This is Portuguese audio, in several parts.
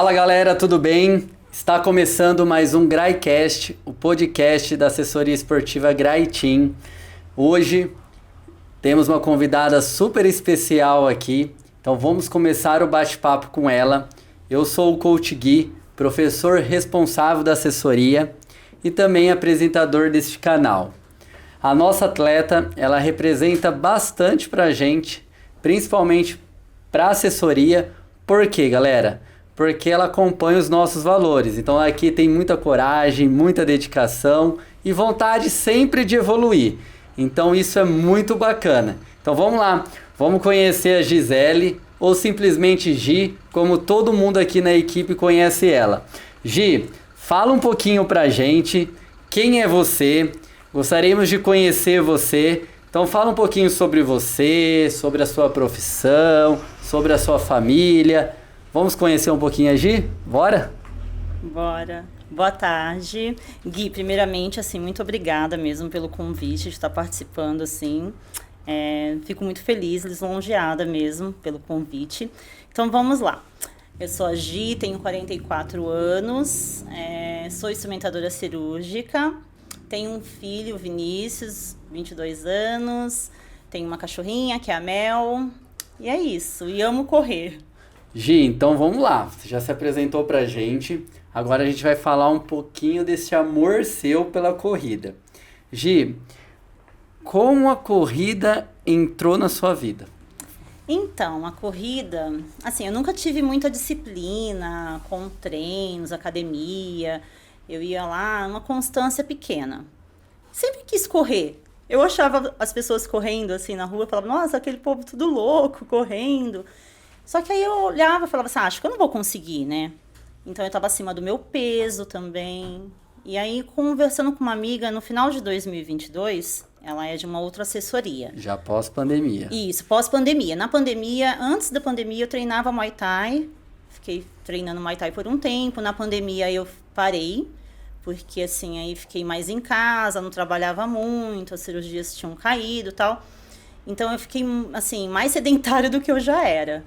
Fala galera, tudo bem? Está começando mais um GRAICast, o podcast da assessoria esportiva GRAI Team. Hoje temos uma convidada super especial aqui, então vamos começar o bate-papo com ela. Eu sou o Coach Gui, professor responsável da assessoria e também apresentador deste canal. A nossa atleta, ela representa bastante pra gente, principalmente pra assessoria. Por quê, galera? Porque ela acompanha os nossos valores. Então aqui tem muita coragem, muita dedicação e vontade sempre de evoluir. Então isso é muito bacana. Então vamos lá, vamos conhecer a Gisele, ou simplesmente Gi, como todo mundo aqui na equipe conhece ela. Gi, fala um pouquinho pra gente, quem é você? Gostaríamos de conhecer você. Então fala um pouquinho sobre você, sobre a sua profissão, sobre a sua família. Vamos conhecer um pouquinho a Gi? Bora? Bora. Boa tarde. Gui, primeiramente, assim, muito obrigada mesmo pelo convite de estar participando, assim. Fico muito feliz, lisonjeada mesmo pelo convite. Então, vamos lá. Eu sou a Gi, tenho 44 anos, sou instrumentadora cirúrgica, tenho um filho, Vinícius, 22 anos, tenho uma cachorrinha, que é a Mel, e é isso, e amo correr. Gi, então vamos lá. Você já se apresentou pra gente. Agora a gente vai falar um pouquinho desse amor seu pela corrida. Gi, como a corrida entrou na sua vida? Então, a corrida, assim, eu nunca tive muita disciplina com treinos, academia. Eu ia lá, uma constância pequena. Sempre quis correr. Eu achava as pessoas correndo assim na rua, falava, nossa, aquele povo tudo louco, correndo. Só que aí eu olhava e falava assim, acho que eu não vou conseguir, né? Então eu estava acima do meu peso também. E aí, conversando com uma amiga, no final de 2022, ela é de uma outra assessoria. Já pós-pandemia. Isso, pós-pandemia. Na pandemia, antes da pandemia, eu treinava Muay Thai. Fiquei treinando Muay Thai por um tempo. Na pandemia, eu parei, porque assim, aí fiquei mais em casa, não trabalhava muito, as cirurgias tinham caído e tal. Então, eu fiquei, assim, mais sedentária do que eu já era.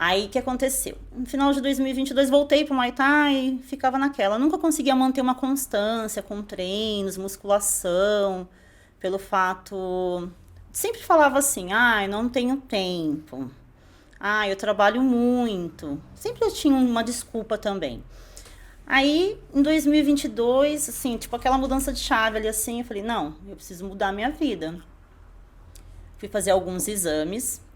Aí, o que aconteceu? No final de 2022, voltei pro Muay Thai, ficava naquela. Eu nunca conseguia manter uma constância com treinos, musculação, pelo fato... Sempre falava assim, não tenho tempo. Eu trabalho muito. Sempre eu tinha uma desculpa também. Aí, em 2022, assim, tipo aquela mudança de chave ali, assim, eu falei, não, eu preciso mudar a minha vida. Fui fazer alguns exames.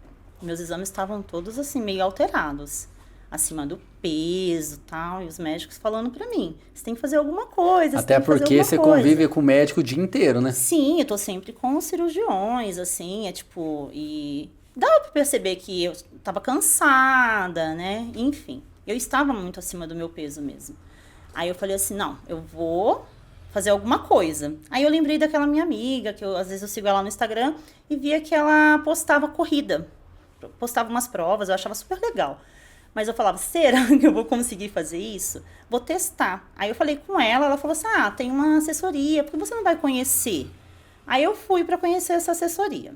Meus exames estavam todos assim, meio alterados, acima do peso e tal, e os médicos falando pra mim, você tem que fazer alguma coisa, até porque você convive com o médico o dia inteiro, né? Sim, eu tô sempre com os cirurgiões, assim, e dava pra perceber que eu tava cansada, né, enfim, eu estava muito acima do meu peso mesmo. Aí eu falei assim, não, eu vou fazer alguma coisa. Aí eu lembrei daquela minha amiga, que às vezes eu sigo ela no Instagram, e via que ela postava corrida. Postava umas provas, eu achava super legal. Mas eu falava, será que eu vou conseguir fazer isso? Vou testar. Aí eu falei com ela, ela falou assim, tem uma assessoria, por que você não vai conhecer? Aí eu fui para conhecer essa assessoria.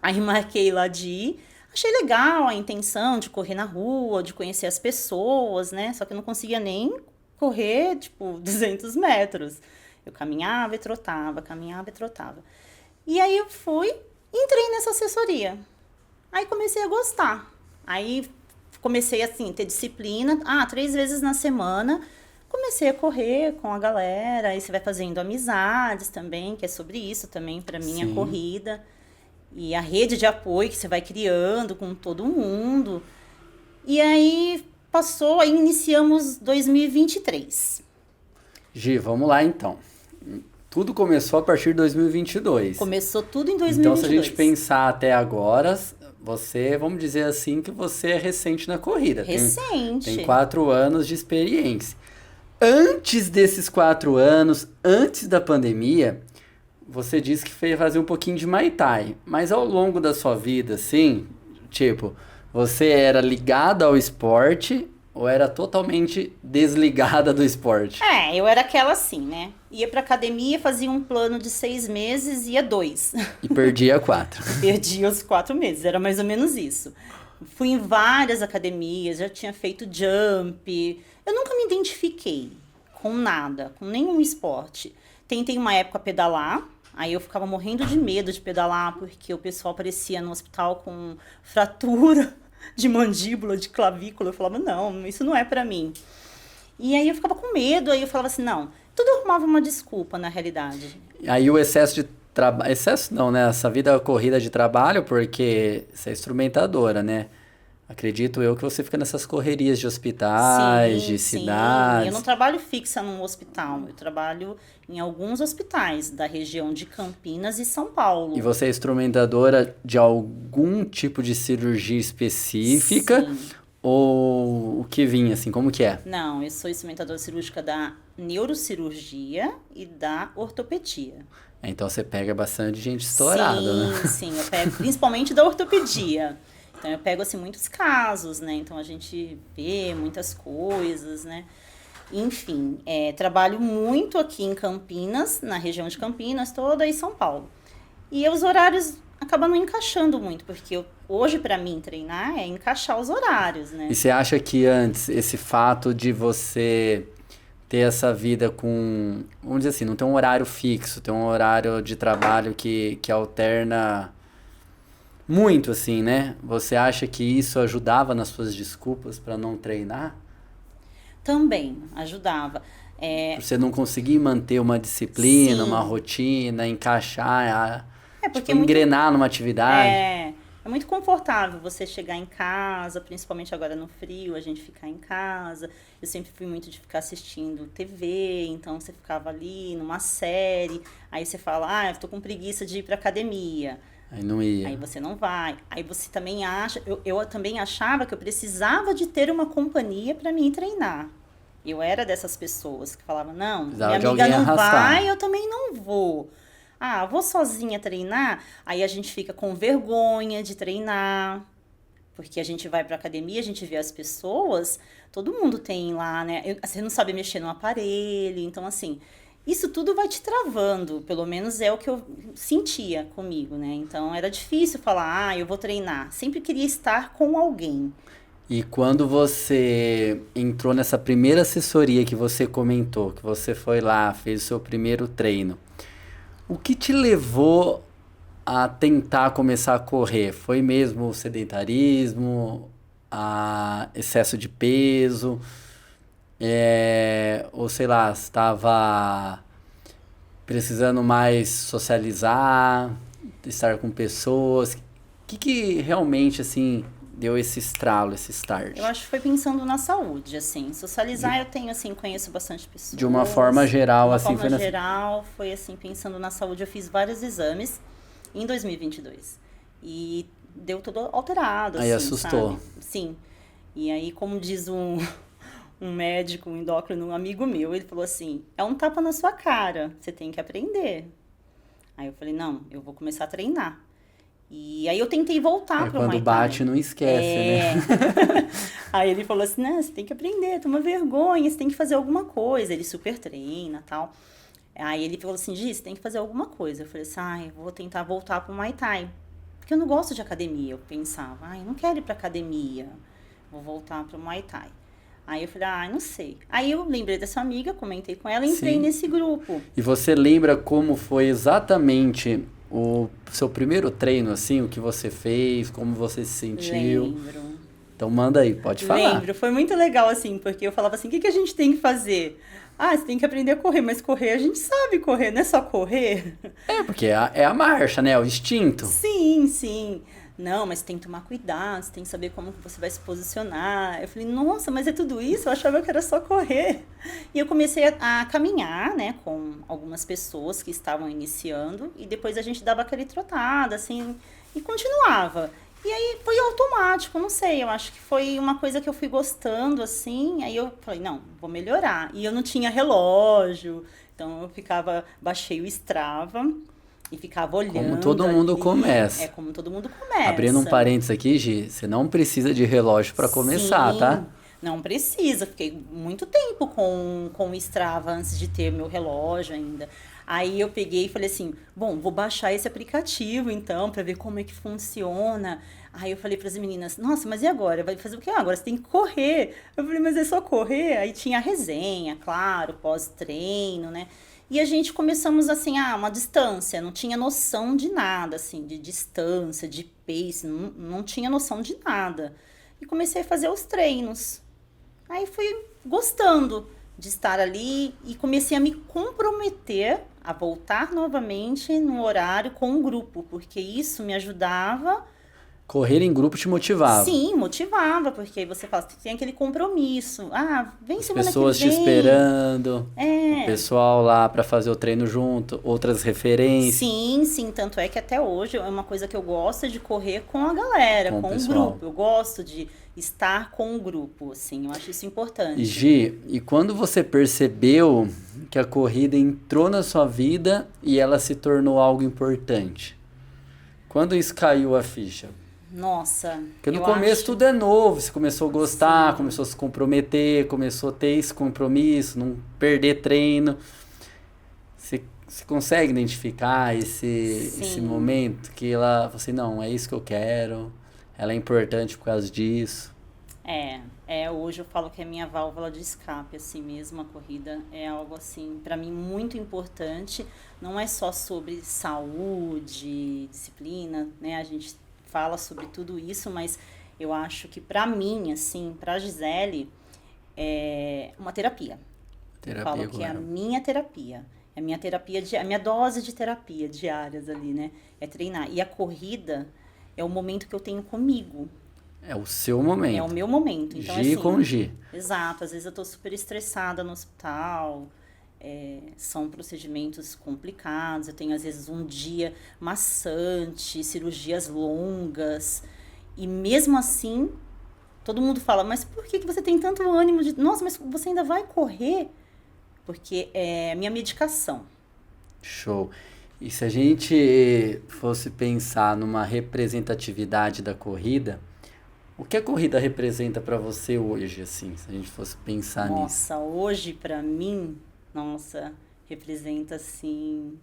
Aí marquei lá de ir, achei legal a intenção de correr na rua, de conhecer as pessoas, né? Só que eu não conseguia nem correr, 200 metros. Eu caminhava e trotava, caminhava e trotava. E aí eu fui, entrei nessa assessoria. Aí comecei a gostar. Aí comecei assim, ter disciplina. 3 vezes na semana. Comecei a correr com a galera. Aí você vai fazendo amizades também, que é sobre isso também, pra mim, a corrida. E a rede de apoio que você vai criando com todo mundo. E aí passou, aí iniciamos 2023. Gi, vamos lá então. Tudo começou a partir de 2022. Começou tudo em 2022. Então, se a gente pensar até agora, você, vamos dizer assim, que você é recente na corrida. Recente. Tem 4 anos de experiência. Antes desses 4 anos, antes da pandemia, você disse que fez fazer um pouquinho de Muay Thai. Mas ao longo da sua vida, assim, você era ligada ao esporte ou era totalmente desligada do esporte? Eu era aquela assim, né? Ia pra academia, fazia um plano de 6 meses, ia 2. E perdia 4. Perdia os 4 meses, era mais ou menos isso. Fui em várias academias, já tinha feito jump. Eu nunca me identifiquei com nada, com nenhum esporte. Tentei uma época pedalar, aí eu ficava morrendo de medo de pedalar, porque o pessoal aparecia no hospital com fratura de mandíbula, de clavícula. Eu falava, não, isso não é pra mim. E aí eu ficava com medo, aí eu falava assim, não. Tudo arrumava uma desculpa, na realidade. Aí o excesso de trabalho... Excesso não, né? Essa vida corrida de trabalho, porque você é instrumentadora, né? Acredito eu que você fica nessas correrias de hospitais, de cidades. Eu não trabalho fixa num hospital. Eu trabalho em alguns hospitais da região de Campinas e São Paulo. E você é instrumentadora de algum tipo de cirurgia específica? Sim. Ou o que vinha, assim, como que é? Não, eu sou instrumentadora cirúrgica da neurocirurgia e da ortopedia. Então você pega bastante gente estourada, né? Sim, eu pego principalmente da ortopedia. Então eu pego assim muitos casos, né? Então a gente vê muitas coisas, né? Enfim, trabalho muito aqui em Campinas, na região de Campinas toda e São Paulo. E os horários acabam não encaixando muito, porque hoje para mim treinar é encaixar os horários, né? E você acha que antes esse fato de você ter essa vida com, vamos dizer assim, não ter um horário fixo, ter um horário de trabalho que alterna muito, assim, né? Você acha que isso ajudava nas suas desculpas para não treinar? Também ajudava. Pra você não conseguir manter uma disciplina, Sim. uma rotina, encaixar, Porque tipo, engrenar numa atividade? É muito confortável você chegar em casa, principalmente agora no frio, a gente ficar em casa. Eu sempre fui muito de ficar assistindo TV, então você ficava ali numa série, aí você fala, eu tô com preguiça de ir pra academia. Aí não ia. Aí você não vai. Aí você também acha, eu também achava que eu precisava de ter uma companhia para mim treinar. Eu era dessas pessoas que falavam, não, Precisava minha de amiga alguém não arrastar. vai, eu também não vou. Vou sozinha treinar? Aí a gente fica com vergonha de treinar, porque a gente vai pra academia, a gente vê as pessoas, todo mundo tem lá, né? Você não sabe mexer no aparelho, então assim, isso tudo vai te travando, pelo menos é o que eu sentia comigo, né? Então era difícil falar, eu vou treinar. Sempre queria estar com alguém. E quando você entrou nessa primeira assessoria que você comentou, que você foi lá, fez o seu primeiro treino, o que te levou a tentar começar a correr? Foi mesmo o sedentarismo, excesso de peso, ou sei lá, estava precisando mais socializar, estar com pessoas? O que realmente, assim, deu esse estralo, esse start? Eu acho que foi pensando na saúde, assim. Socializar eu tenho, assim, conheço bastante pessoas. De uma forma geral, assim, foi De uma forma geral, foi assim, pensando na saúde. Eu fiz vários exames em 2022. E deu tudo alterado, Aí assim, assustou. sabe? Sim. E aí, como diz um médico, um endócrino, um amigo meu, ele falou assim, é um tapa na sua cara, você tem que aprender. Aí eu falei, não, eu vou começar a treinar. E aí eu tentei voltar para o Muay Thai. Quando bate, não esquece, né? Aí ele falou assim, não, você tem que aprender, toma vergonha, você tem que fazer alguma coisa. Ele super treina e tal. Aí ele falou assim, Gi, você tem que fazer alguma coisa. Eu falei assim, eu vou tentar voltar para o Muay Thai. Porque eu não gosto de academia. Eu pensava, eu não quero ir para academia. Vou voltar para o Muay Thai. Aí eu falei, não sei. Aí eu lembrei dessa amiga, comentei com ela e entrei nesse grupo. E você lembra como foi exatamente o seu primeiro treino, assim, o que você fez, como você se sentiu? Lembro. Então manda aí, pode falar. Lembro, foi muito legal, assim, porque eu falava assim, o que a gente tem que fazer? Você tem que aprender a correr, mas correr a gente sabe correr, não é só correr. Porque é a marcha, né? O instinto. Sim, sim. Não, mas tem que tomar cuidado, você tem que saber como que você vai se posicionar. Eu falei, nossa, mas é tudo isso? Eu achava que era só correr. E eu comecei a caminhar, né, com algumas pessoas que estavam iniciando, e depois a gente dava aquele trotada, assim, e continuava. E aí foi automático, não sei, eu acho que foi uma coisa que eu fui gostando, assim, aí eu falei, não, vou melhorar. E eu não tinha relógio, então eu baixei o Strava, e ficava olhando. Como todo mundo começa. É como todo mundo começa. Abrindo um parênteses aqui, Gi, você não precisa de relógio para começar, Sim, tá? Não precisa. Fiquei muito tempo com o Strava antes de ter meu relógio ainda. Aí eu peguei e falei assim, bom, vou baixar esse aplicativo então, pra ver como é que funciona. Aí eu falei pras meninas, nossa, mas e agora? Vai fazer o quê? Agora você tem que correr. Eu falei, mas é só correr? Aí tinha a resenha, claro, pós-treino, né? E a gente começamos assim, uma distância, não tinha noção de nada, assim, de distância, de pace, não tinha noção de nada. E comecei a fazer os treinos. Aí fui gostando de estar ali e comecei a me comprometer a voltar novamente no horário com o grupo, porque isso me ajudava. Correr em grupo te motivava. Sim, motivava, porque aí você fala, você tem aquele compromisso. Vem As semana que pessoas te vem. esperando, o É. pessoal lá para fazer o treino junto, outras referências Sim, sim, tanto é que até hoje é uma coisa que eu gosto de correr com a galera, com o com o pessoal. grupo. Eu gosto de estar com o grupo, assim, eu acho isso importante. E Gi, e quando você percebeu que a corrida entrou na sua vida e ela se tornou algo importante? Quando isso caiu a ficha? Nossa, Porque no eu começo acho. tudo é novo, você começou a gostar, Sim. começou a se comprometer, começou a ter esse compromisso, não perder treino. Você consegue identificar esse Sim. momento que ela falou assim, não, é isso que eu quero, ela é importante por causa disso. Hoje eu falo que é minha válvula de escape, assim mesmo, a corrida é algo assim, para mim muito importante, não é só sobre saúde, disciplina, né, a gente fala sobre tudo isso, mas eu acho que para mim, assim, pra Gisele, é uma terapia. Eu Terapia falo com que é a ela. minha terapia. É a minha terapia, a minha dose de terapia diárias ali, né? É treinar. E a corrida é o momento que eu tenho comigo. É o seu É o momento. meu momento. Então, Gi com assim, Gi. exato. Às vezes eu tô super estressada no hospital. São procedimentos complicados. Eu tenho, às vezes, um dia maçante, cirurgias longas. E mesmo assim, todo mundo fala, mas por que que você tem tanto ânimo de... Nossa, mas você ainda vai correr? Porque é minha medicação. Show. E se a gente fosse pensar numa representatividade da corrida, o que a corrida representa para você hoje, assim, se a gente fosse pensar nisso? Nossa, hoje pra mim, nossa, representa assim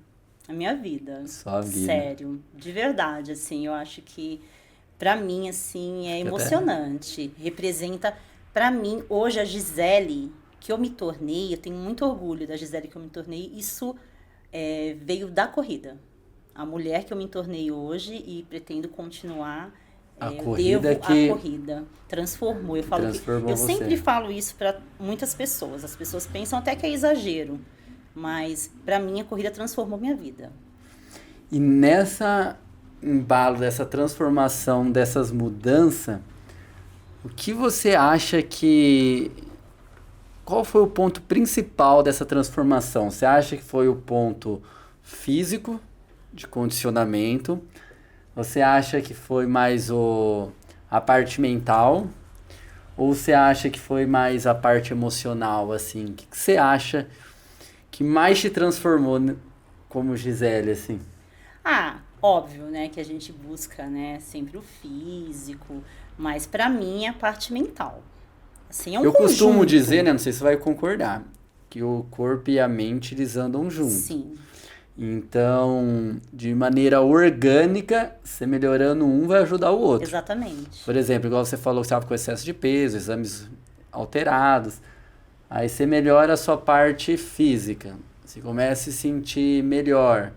a minha vida. Sua vida. Sério, de verdade, assim, eu acho que pra mim assim é que até- emocionante. Representa pra mim hoje a Gisele que eu me tornei, eu tenho muito orgulho da Gisele que eu me tornei, isso veio da corrida. A mulher que eu me tornei hoje e pretendo continuar, A eu corrida devo que à corrida. Transformou. Eu falo transformou eu você. sempre falo isso para muitas pessoas. As pessoas pensam até que é exagero, mas para mim a corrida transformou minha vida. E nessa embalo dessa transformação, dessas mudanças, o que você acha que... Qual foi o ponto principal dessa transformação? Você acha que foi o ponto físico, de condicionamento? Você acha que foi mais a parte mental? Ou você acha que foi mais a parte emocional, assim? O que você acha que mais te transformou como Gisele, assim? Óbvio, né, que a gente busca, né, sempre o físico, mas para mim é a parte mental. Assim, é um Eu costumo conjunto. dizer, né, não sei se você vai concordar, que o corpo e a mente, eles andam juntos. Sim. Então, de maneira orgânica, você melhorando um vai ajudar o outro. Exatamente. Por exemplo, igual você falou que você estava com excesso de peso, exames alterados. Aí você melhora a sua parte física. Você começa a se sentir melhor.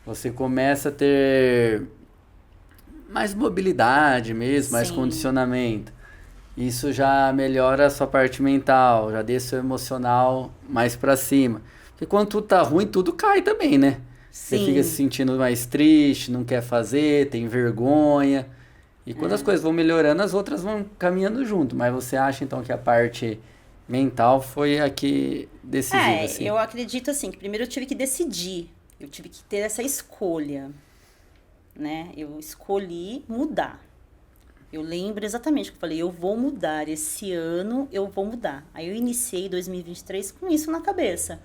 Você começa a ter mais mobilidade mesmo, mais Sim. condicionamento. Isso já melhora a sua parte mental, já deixa o emocional mais pra cima. Porque quando tudo tá ruim, tudo cai também, né? Você Sim. fica se sentindo mais triste, não quer fazer, tem vergonha. E quando as coisas vão melhorando, as outras vão caminhando junto. Mas você acha então que a parte mental foi a que decisiva, assim? Eu acredito assim, que primeiro eu tive que decidir. Eu tive que ter essa escolha, né? Eu escolhi mudar. Eu lembro exatamente que eu falei, eu vou mudar, esse ano eu vou mudar. Aí eu iniciei 2023 com isso na cabeça.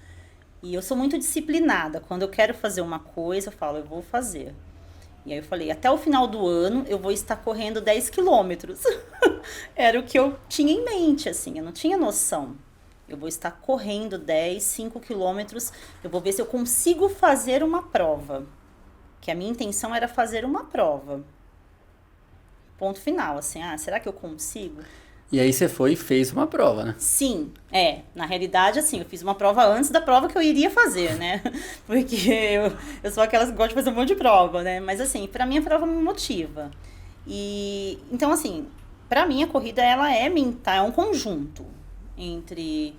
E eu sou muito disciplinada. Quando eu quero fazer uma coisa, eu falo, eu vou fazer. E aí eu falei, até o final do ano eu vou estar correndo 10 quilômetros. Era o que eu tinha em mente, assim, eu não tinha noção. Eu vou estar correndo 10, 5 quilômetros. Eu vou ver se eu consigo fazer uma prova. Que a minha intenção era fazer uma prova. Ponto final, assim, será que eu consigo? E aí você foi e fez uma prova, né? Sim, na realidade, assim, eu fiz uma prova antes da prova que eu iria fazer, né? Porque eu sou aquelas que gostam de fazer um monte de prova, né? Mas, assim, pra mim a prova me motiva. E, então, assim, pra mim a corrida, ela é mental, é um conjunto entre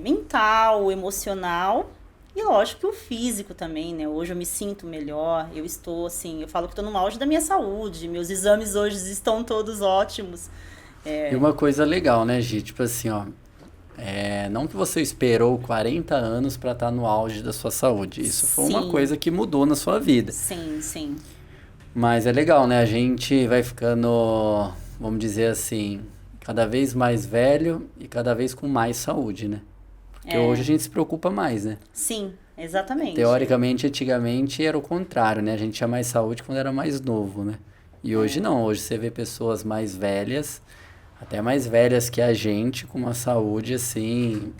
mental, emocional e, lógico, que o físico também, né? Hoje eu me sinto melhor, eu estou, assim, eu falo que estou no auge da minha saúde, meus exames hoje estão todos ótimos. E uma coisa legal, né, Gi? Tipo assim, ó, não que você esperou 40 anos pra estar no auge da sua saúde. Isso foi uma coisa que mudou na sua vida. Sim, sim. Mas é legal, né? A gente vai ficando, vamos dizer assim, cada vez mais velho e cada vez com mais saúde, né? Porque hoje a gente se preocupa mais, né? Sim, exatamente. Teoricamente, antigamente era o contrário, né? A gente tinha mais saúde quando era mais novo, né? E hoje não. Hoje você vê pessoas mais velhas, até mais velhas que a gente, com uma saúde, assim,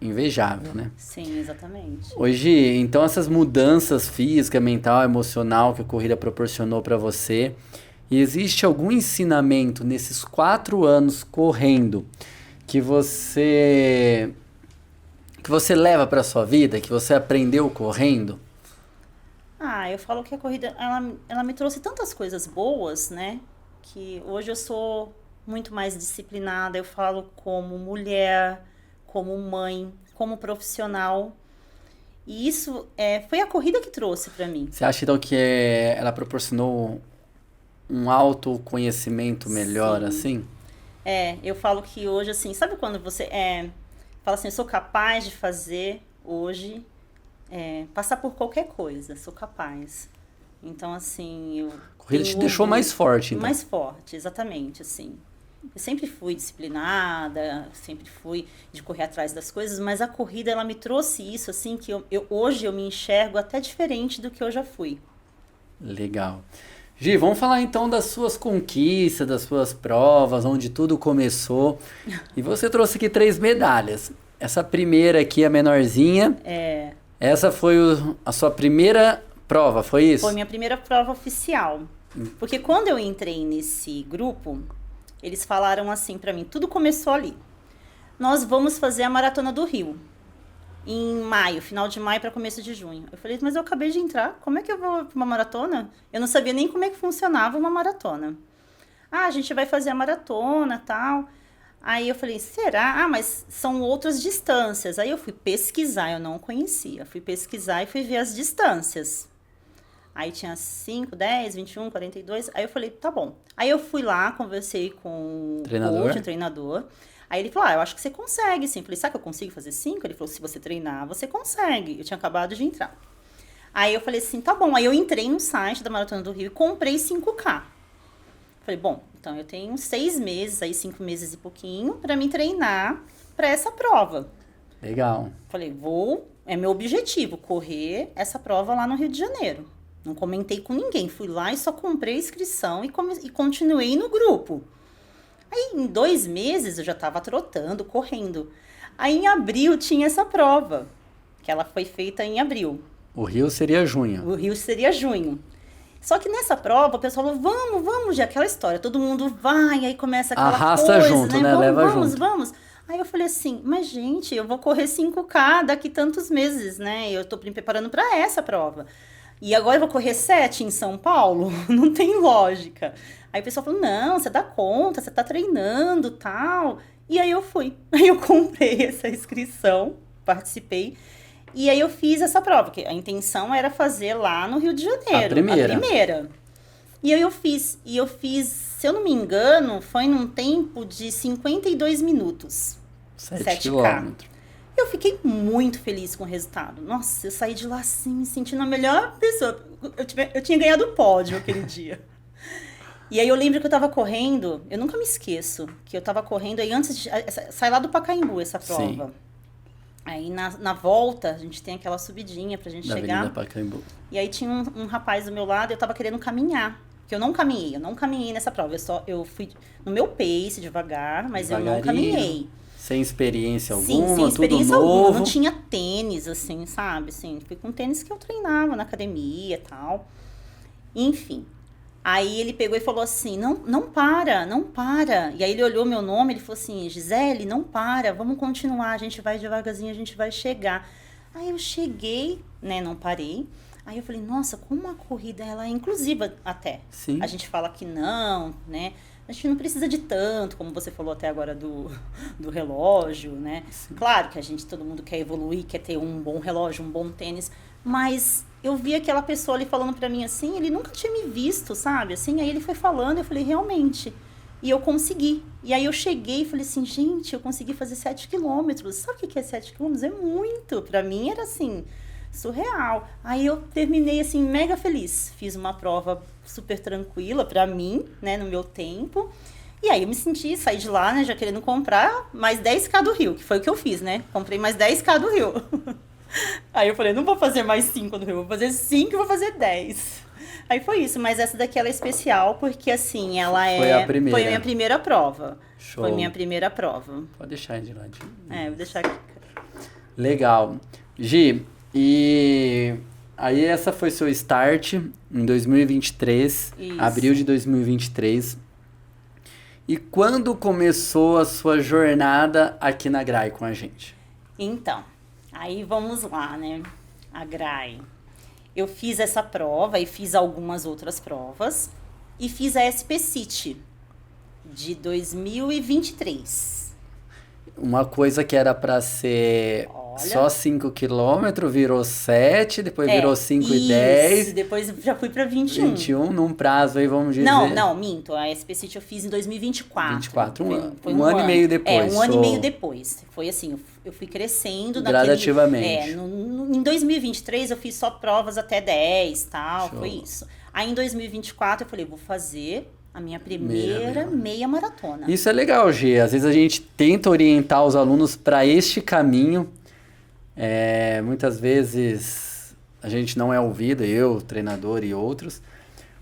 invejável, né? Sim, exatamente. Hoje, então, essas mudanças física, mental, emocional que a corrida proporcionou para você, existe algum ensinamento nesses 4 anos correndo que você leva para sua vida, que você aprendeu correndo? Eu falo que a corrida, ela me trouxe tantas coisas boas, né? Que hoje eu sou muito mais disciplinada, eu falo como mulher, como mãe, como profissional. E isso foi a corrida que trouxe para mim. Você acha então que ela proporcionou um autoconhecimento melhor, assim? Eu falo que hoje, assim, sabe quando você fala assim, eu sou capaz de fazer hoje, passar por qualquer coisa, sou capaz. Então, assim, eu... A corrida te deixou mais forte, então. Mais forte, exatamente, assim. Eu sempre fui disciplinada, sempre fui de correr atrás das coisas, mas a corrida, ela me trouxe isso, assim, que hoje eu me enxergo até diferente do que eu já fui. Legal. Gi, vamos falar então das suas conquistas, das suas provas, onde tudo começou. E você trouxe aqui 3 medalhas. Essa primeira aqui, a menorzinha. Essa foi a sua primeira prova, foi isso? Foi minha primeira prova oficial. Porque quando eu entrei nesse grupo, eles falaram assim pra mim, tudo começou ali. Nós vamos fazer a Maratona do Rio. Em maio, final de maio para começo de junho. Eu falei, mas eu acabei de entrar, como é que eu vou para uma maratona? Eu não sabia nem como é que funcionava uma maratona. A gente vai fazer a maratona, tal. Aí eu falei, será? Mas são outras distâncias. Aí eu fui pesquisar, eu não conhecia. Fui pesquisar e fui ver as distâncias. Aí tinha 5, 10, 21, 42. Aí eu falei, tá bom. Aí eu fui lá, conversei com o treinador. Aí ele falou, eu acho que você consegue, sim. Eu falei, sabe que eu consigo fazer 5? Ele falou, se você treinar, você consegue. Eu tinha acabado de entrar. Aí eu falei assim, tá bom. Aí eu entrei no site da Maratona do Rio e comprei 5K. Falei, bom, então eu tenho 6 meses, aí 5 meses e pouquinho, pra me treinar pra essa prova. Legal. Falei, é meu objetivo, correr essa prova lá no Rio de Janeiro. Não comentei com ninguém, fui lá e só comprei a inscrição e continuei no grupo. Aí, em 2 meses, eu já estava trotando, correndo. Aí, em abril, tinha essa prova, que ela foi feita em abril. O Rio seria junho. O Rio seria junho. Só que nessa prova, o pessoal falou, vamos, já aquela história. Todo mundo vai, aí começa aquela Arrasta coisa, junto, né? Leva junto. Vamos. Aí eu falei assim, mas gente, eu vou correr 5K daqui tantos meses, né? Eu tô me preparando para essa prova. E agora eu vou correr 7 em São Paulo? Não tem lógica. Aí o pessoal falou, não, você dá conta, você tá treinando, tal. E aí eu fui. Aí eu comprei essa inscrição, participei. E aí eu fiz essa prova, porque a intenção era fazer lá no Rio de Janeiro. A primeira. E aí eu fiz, se eu não me engano, foi num tempo de 52 minutos. 7 quilômetros. Eu fiquei muito feliz com o resultado. Nossa, eu saí de lá assim, me sentindo a melhor pessoa. Eu tinha ganhado o pódio aquele dia. E aí eu lembro que eu tava correndo, eu nunca me esqueço, que eu tava correndo aí antes de... Sai lá do Pacaembu essa prova. Sim. Aí na volta, a gente tem aquela subidinha pra gente chegar. Avenida Pacaembu. E aí tinha um rapaz do meu lado e eu tava querendo caminhar. Porque eu não caminhei nessa prova. Eu fui no meu pace, devagar, mas eu não caminhei. Sem experiência Sim, alguma, sem experiência tudo alguma. novo. Não tinha tênis, assim, sabe? Assim, fui com tênis que eu treinava na academia e tal. Enfim. Aí ele pegou e falou assim, não para, não para. E aí ele olhou meu nome, ele falou assim, Gisele, não para, vamos continuar, a gente vai devagarzinho, a gente vai chegar. Aí eu cheguei, né, não parei. Aí eu falei, nossa, como a corrida ela é inclusiva até. Sim. A gente fala que não, né? A gente não precisa de tanto, como você falou até agora do relógio, né? Sim. Claro que todo mundo quer evoluir, quer ter um bom relógio, um bom tênis, mas eu vi aquela pessoa ali falando pra mim assim, ele nunca tinha me visto, sabe? Assim, aí ele foi falando, eu falei, realmente. E eu consegui. E aí eu cheguei e falei assim, gente, eu consegui fazer 7 quilômetros. Sabe o que é 7 quilômetros? É muito. Pra mim era assim, surreal. Aí eu terminei assim, mega feliz. Fiz uma prova super tranquila pra mim, né, no meu tempo. E aí eu me saí de lá, né, já querendo comprar mais 10K do Rio, que foi o que eu fiz, né? Comprei mais 10K do Rio. Aí eu falei, não vou fazer mais 5 do Rio, vou fazer 5 e vou fazer 10. Aí foi isso, mas essa daqui ela é especial porque assim, ela Foi a primeira. Foi a minha primeira prova. Show. Foi minha primeira prova. Pode deixar aí de ladinho. Vou deixar aqui. Legal. Gi, e aí essa foi seu start em 2023, Isso. abril de 2023. E quando começou a sua jornada aqui na GRAI com a gente? Então, aí vamos lá, né? A GRAI. Eu fiz essa prova e fiz algumas outras provas. E fiz a SP City de 2023. Uma coisa que era para ser só 5 km, virou 7, depois virou 5 e 10. Depois já fui para 21. 21 num prazo aí, vamos dizer. Não, minto. A SP City eu fiz em 2024. 24, foi um ano e meio depois. Um ano e meio depois. Foi assim, eu fui crescendo. Gradativamente. Em 2023 eu fiz só provas até 10 e tal, Show. foi isso. Aí em 2024 eu falei, vou fazer a minha primeira meia maratona. Isso é legal, Gi. Às vezes a gente tenta orientar os alunos para este caminho. Muitas vezes a gente não é ouvido, eu, treinador e outros,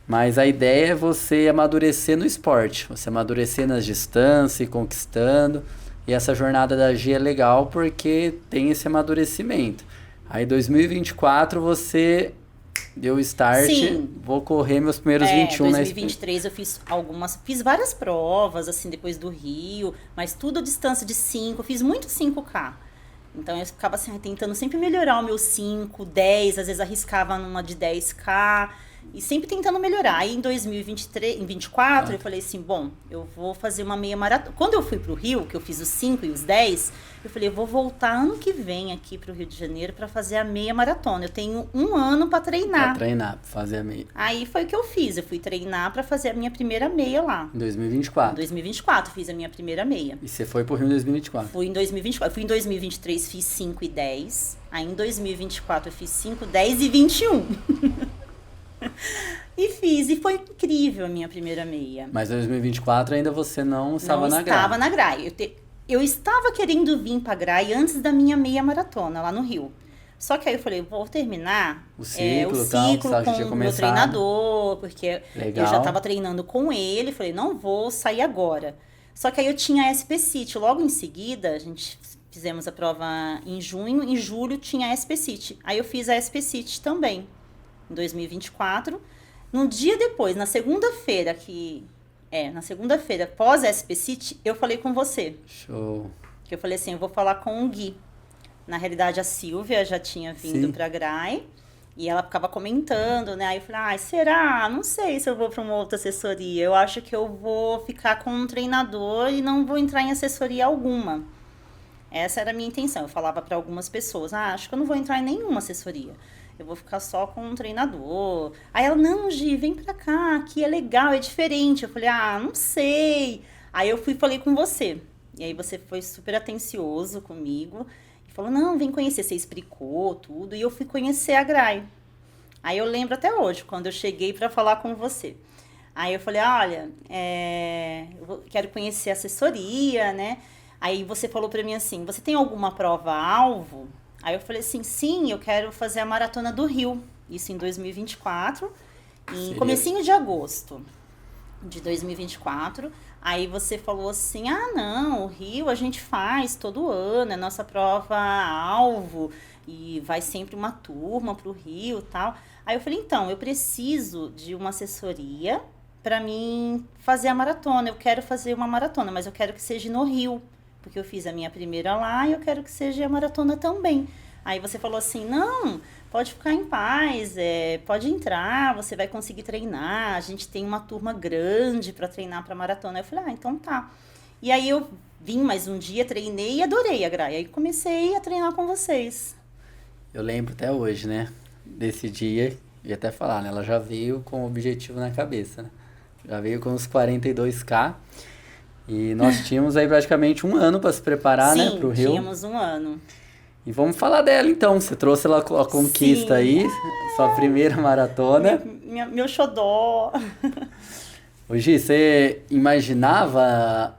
mas a ideia é você amadurecer no esporte, você amadurecer nas distâncias, e conquistando, e essa jornada da Gi é legal porque tem esse amadurecimento. Aí 2024 você deu start, Sim. Vou correr meus primeiros 21 em 2023 eu fiz várias provas, assim, depois do Rio, mas tudo a distância de 5, eu fiz muito 5K. Então eu ficava assim, tentando sempre melhorar o meu 5, 10, às vezes arriscava numa de 10K, e sempre tentando melhorar. Aí em 2024 eu falei assim, bom, eu vou fazer uma meia maratona. Quando eu fui pro Rio, que eu fiz os 5 e os 10, eu falei, eu vou voltar ano que vem aqui pro Rio de Janeiro para fazer a meia maratona. Eu tenho 1 ano para treinar. Pra fazer a meia. Aí foi o que eu fiz, eu fui treinar para fazer a minha primeira meia lá. Em 2024. Em 2024 fiz a minha primeira meia. E você foi pro Rio em 2024? Fui em 2024. Fui em 2023, fiz 5 e 10. Aí em 2024 eu fiz 5, 10 e 21. E foi incrível a minha primeira meia. Mas em 2024 ainda você não estava na GRAI. Não estava na GRAI. Eu estava querendo vir para a GRAI antes da minha meia maratona lá no Rio. Só que aí eu falei, vou terminar o ciclo com o meu treinador, porque Legal. Eu já estava treinando com ele. Falei, não vou sair agora. Só que aí eu tinha a SP City. Logo em seguida, a gente fizemos a prova em junho. Em julho tinha a SP City. Aí eu fiz a SP City também, em 2024. No dia depois, na segunda-feira, pós a SP City, eu falei com você. Show. Que eu falei assim, eu vou falar com o Gui. Na realidade, a Silvia já tinha vindo pra GRAI e ela ficava comentando, né? Aí eu falei, será? Não sei se eu vou para uma outra assessoria. Eu acho que eu vou ficar com um treinador e não vou entrar em assessoria alguma. Essa era a minha intenção. Eu falava para algumas pessoas, acho que eu não vou entrar em nenhuma assessoria. Eu vou ficar só com um treinador. Aí ela, não, Gi, vem pra cá, aqui é legal, é diferente. Eu falei, não sei. Aí eu falei com você. E aí você foi super atencioso comigo. E falou, não, vem conhecer. Você explicou tudo. E eu fui conhecer a GRAI. Aí eu lembro até hoje, quando eu cheguei pra falar com você. Aí eu falei, olha, quero conhecer a assessoria, né? Aí você falou pra mim assim, você tem alguma prova-alvo? Aí eu falei assim, sim, eu quero fazer a Maratona do Rio. Isso em 2024, em comecinho de agosto. de 2024. Aí você falou assim, ah, não, o Rio a gente faz todo ano, é nossa prova-alvo, e vai sempre uma turma pro Rio e tal. Aí eu falei, então, eu preciso de uma assessoria para mim fazer a maratona. Eu quero fazer uma maratona, mas eu quero que seja no Rio, porque eu fiz a minha primeira lá e eu quero que seja a maratona também. Aí você falou assim, não, pode ficar em paz, pode entrar, você vai conseguir treinar, a gente tem uma turma grande para treinar para maratona. Eu falei, ah, então tá. E aí eu vim mais um dia, treinei e adorei a Graia. Aí comecei a treinar com vocês. Eu lembro até hoje, né? Desse dia, ia até falar, né? Ela já veio com o objetivo na cabeça, né? Já veio com os 42K. E nós tínhamos aí praticamente um ano para se preparar, né? Pro Rio. Sim, tínhamos um ano. E vamos falar dela então. Você trouxe ela a conquista aí, sua primeira maratona. Meu xodó. Ô Gi, você imaginava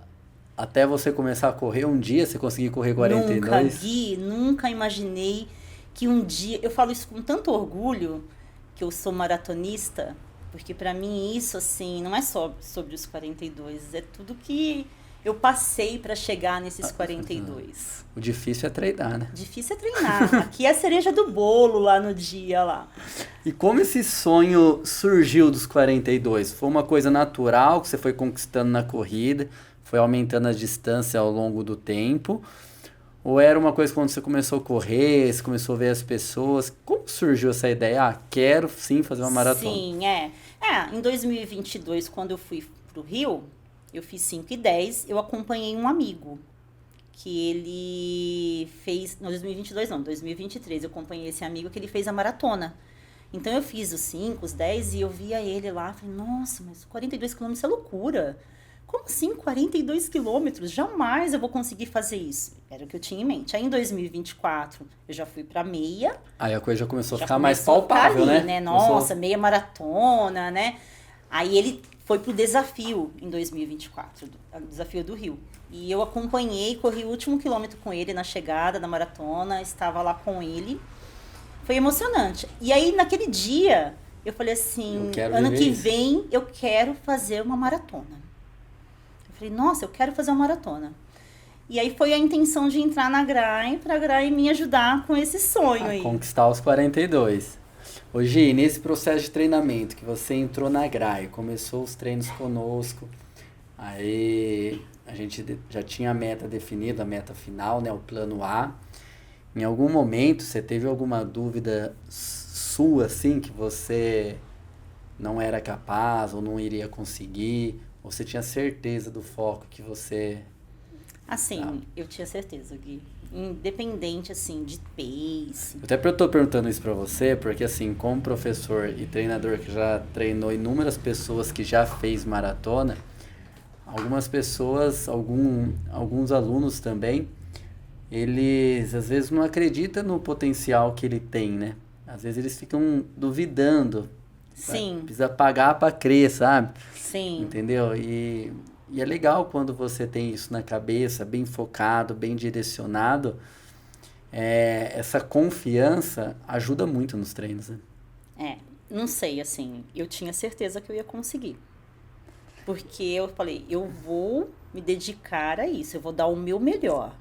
até você começar a correr um dia, você conseguir correr 42? Nunca, Gui, nunca imaginei que um dia... Eu falo isso com tanto orgulho, que eu sou maratonista, porque pra mim isso, assim, não é só sobre os 42, é tudo que eu passei pra chegar nesses 42. O difícil é treinar, né? Difícil é treinar. Aqui é a cereja do bolo lá no dia lá. E como esse sonho surgiu dos 42? Foi uma coisa natural que você foi conquistando na corrida, foi aumentando a distância ao longo do tempo? Ou era uma coisa quando você começou a correr, você começou a ver as pessoas? Como surgiu essa ideia? Ah, quero sim fazer uma maratona. Sim, em 2022, quando eu fui pro Rio, eu fiz 5 e 10, eu acompanhei um amigo que ele fez, não, 2022 não, 2023, eu acompanhei esse amigo que ele fez a maratona. Então eu fiz os 5, os 10 e eu via ele lá, falei, nossa, mas 42 quilômetros é loucura. Como assim 42 quilômetros? Jamais eu vou conseguir fazer isso. Era o que eu tinha em mente. Aí em 2024 eu já fui pra meia. Aí a coisa já começou a Já ficar mais começou a ficar palpável, ali, né? Nossa, meia maratona, né? Aí ele foi pro desafio em 2024, o desafio do Rio. E eu acompanhei, corri o último quilômetro com ele na chegada da maratona, estava lá com ele. Foi emocionante. E aí naquele dia eu falei assim, ano que vem eu quero fazer uma maratona. Eu falei, nossa, eu quero fazer uma maratona. E aí foi a intenção de entrar na GRAI, pra GRAI me ajudar com esse sonho aí. Conquistar os 42. Ô Gi, nesse processo de treinamento que você entrou na GRAI, começou os treinos conosco, aí a gente já tinha a meta definida, a meta final, né, o plano A. Em algum momento você teve alguma dúvida sua, assim, que você não era capaz ou não iria conseguir? Ou você tinha certeza do foco que você... Assim, eu tinha certeza, Gui. Independente, assim, de pace. Até eu tô perguntando isso pra você, porque assim, como professor e treinador que já treinou inúmeras pessoas que já fez maratona, algumas pessoas, alguns alunos também, eles às vezes não acreditam no potencial que ele tem, né? Às vezes eles ficam duvidando. Sim. Precisa pagar pra crer, sabe? Sim. Entendeu? E é legal quando você tem isso na cabeça, bem focado, bem direcionado. Essa confiança ajuda muito nos treinos, né? Não sei, assim, eu tinha certeza que eu ia conseguir. Porque eu falei, eu vou me dedicar a isso, eu vou dar o meu melhor.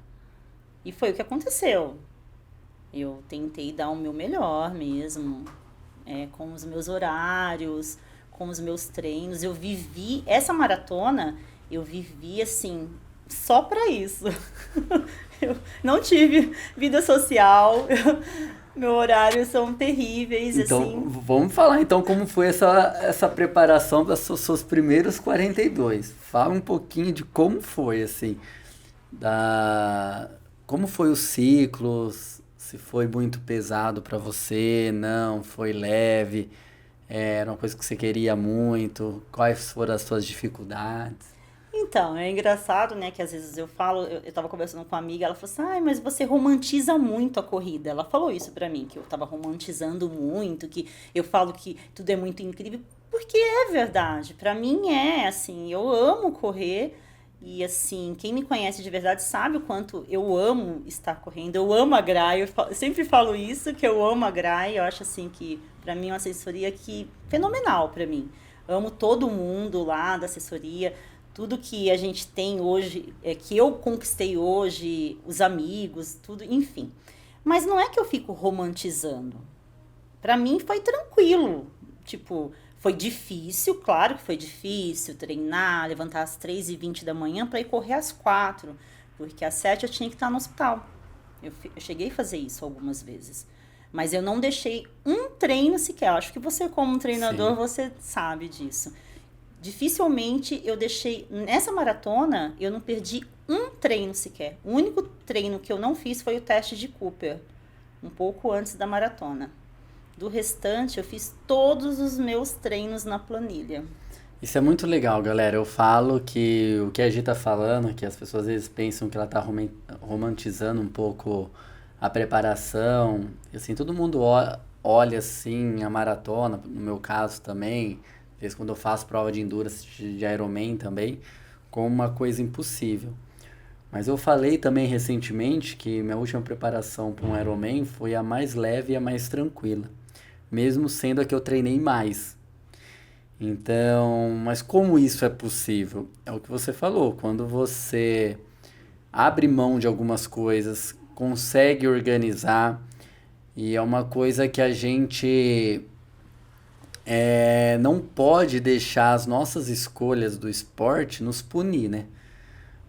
E foi o que aconteceu. Eu tentei dar o meu melhor mesmo, com os meus horários, com os meus treinos. Eu vivi essa maratona, eu vivi assim, só pra isso. Eu não tive vida social, meu horários são terríveis, então, assim. Vamos falar então como foi essa preparação para seus primeiros 42. Fala um pouquinho de como foi, assim, como foi os ciclos, se foi muito pesado para você, não, foi leve, era uma coisa que você queria muito, quais foram as suas dificuldades? Então, é engraçado, né, que às vezes eu falo, eu tava conversando com uma amiga, ela falou assim, ai, mas você romantiza muito a corrida. Ela falou isso pra mim, que eu tava romantizando muito, que eu falo que tudo é muito incrível, porque é verdade. Pra mim assim, eu amo correr e, assim, quem me conhece de verdade sabe o quanto eu amo estar correndo, eu amo a GRAI, eu sempre falo isso, que eu amo a GRAI, eu acho, assim, que pra mim é uma assessoria fenomenal pra mim. amo todo mundo lá da assessoria, tudo que a gente tem hoje, que eu conquistei hoje, os amigos, tudo, enfim. Mas não é que eu fico romantizando. Pra mim foi tranquilo. Tipo, foi difícil, claro que foi difícil treinar, levantar às 3h20 da manhã para ir correr às 4h, porque às 7h eu tinha que estar no hospital. Eu cheguei a fazer isso algumas vezes. Mas eu não deixei um treino sequer. Acho que você, como treinador, você sabe disso. Dificilmente eu deixei... Nessa maratona, eu não perdi um treino sequer. O único treino que eu não fiz foi o teste de Cooper, um pouco antes da maratona. Do restante, eu fiz todos os meus treinos na planilha. Isso é muito legal, galera. Eu falo que o que a Gi tá falando, que as pessoas às vezes pensam que ela tá romantizando um pouco a preparação. Assim, todo mundo olha assim a maratona, no meu caso também, às vezes quando eu faço prova de endurance de Ironman também, como uma coisa impossível. Mas eu falei também recentemente que minha última preparação para um Ironman foi a mais leve e a mais tranquila, mesmo sendo a que eu treinei mais. Então, mas como isso é possível? É o que você falou, quando você abre mão de algumas coisas, consegue organizar, e é uma coisa que a gente não pode deixar as nossas escolhas do esporte nos punir, né?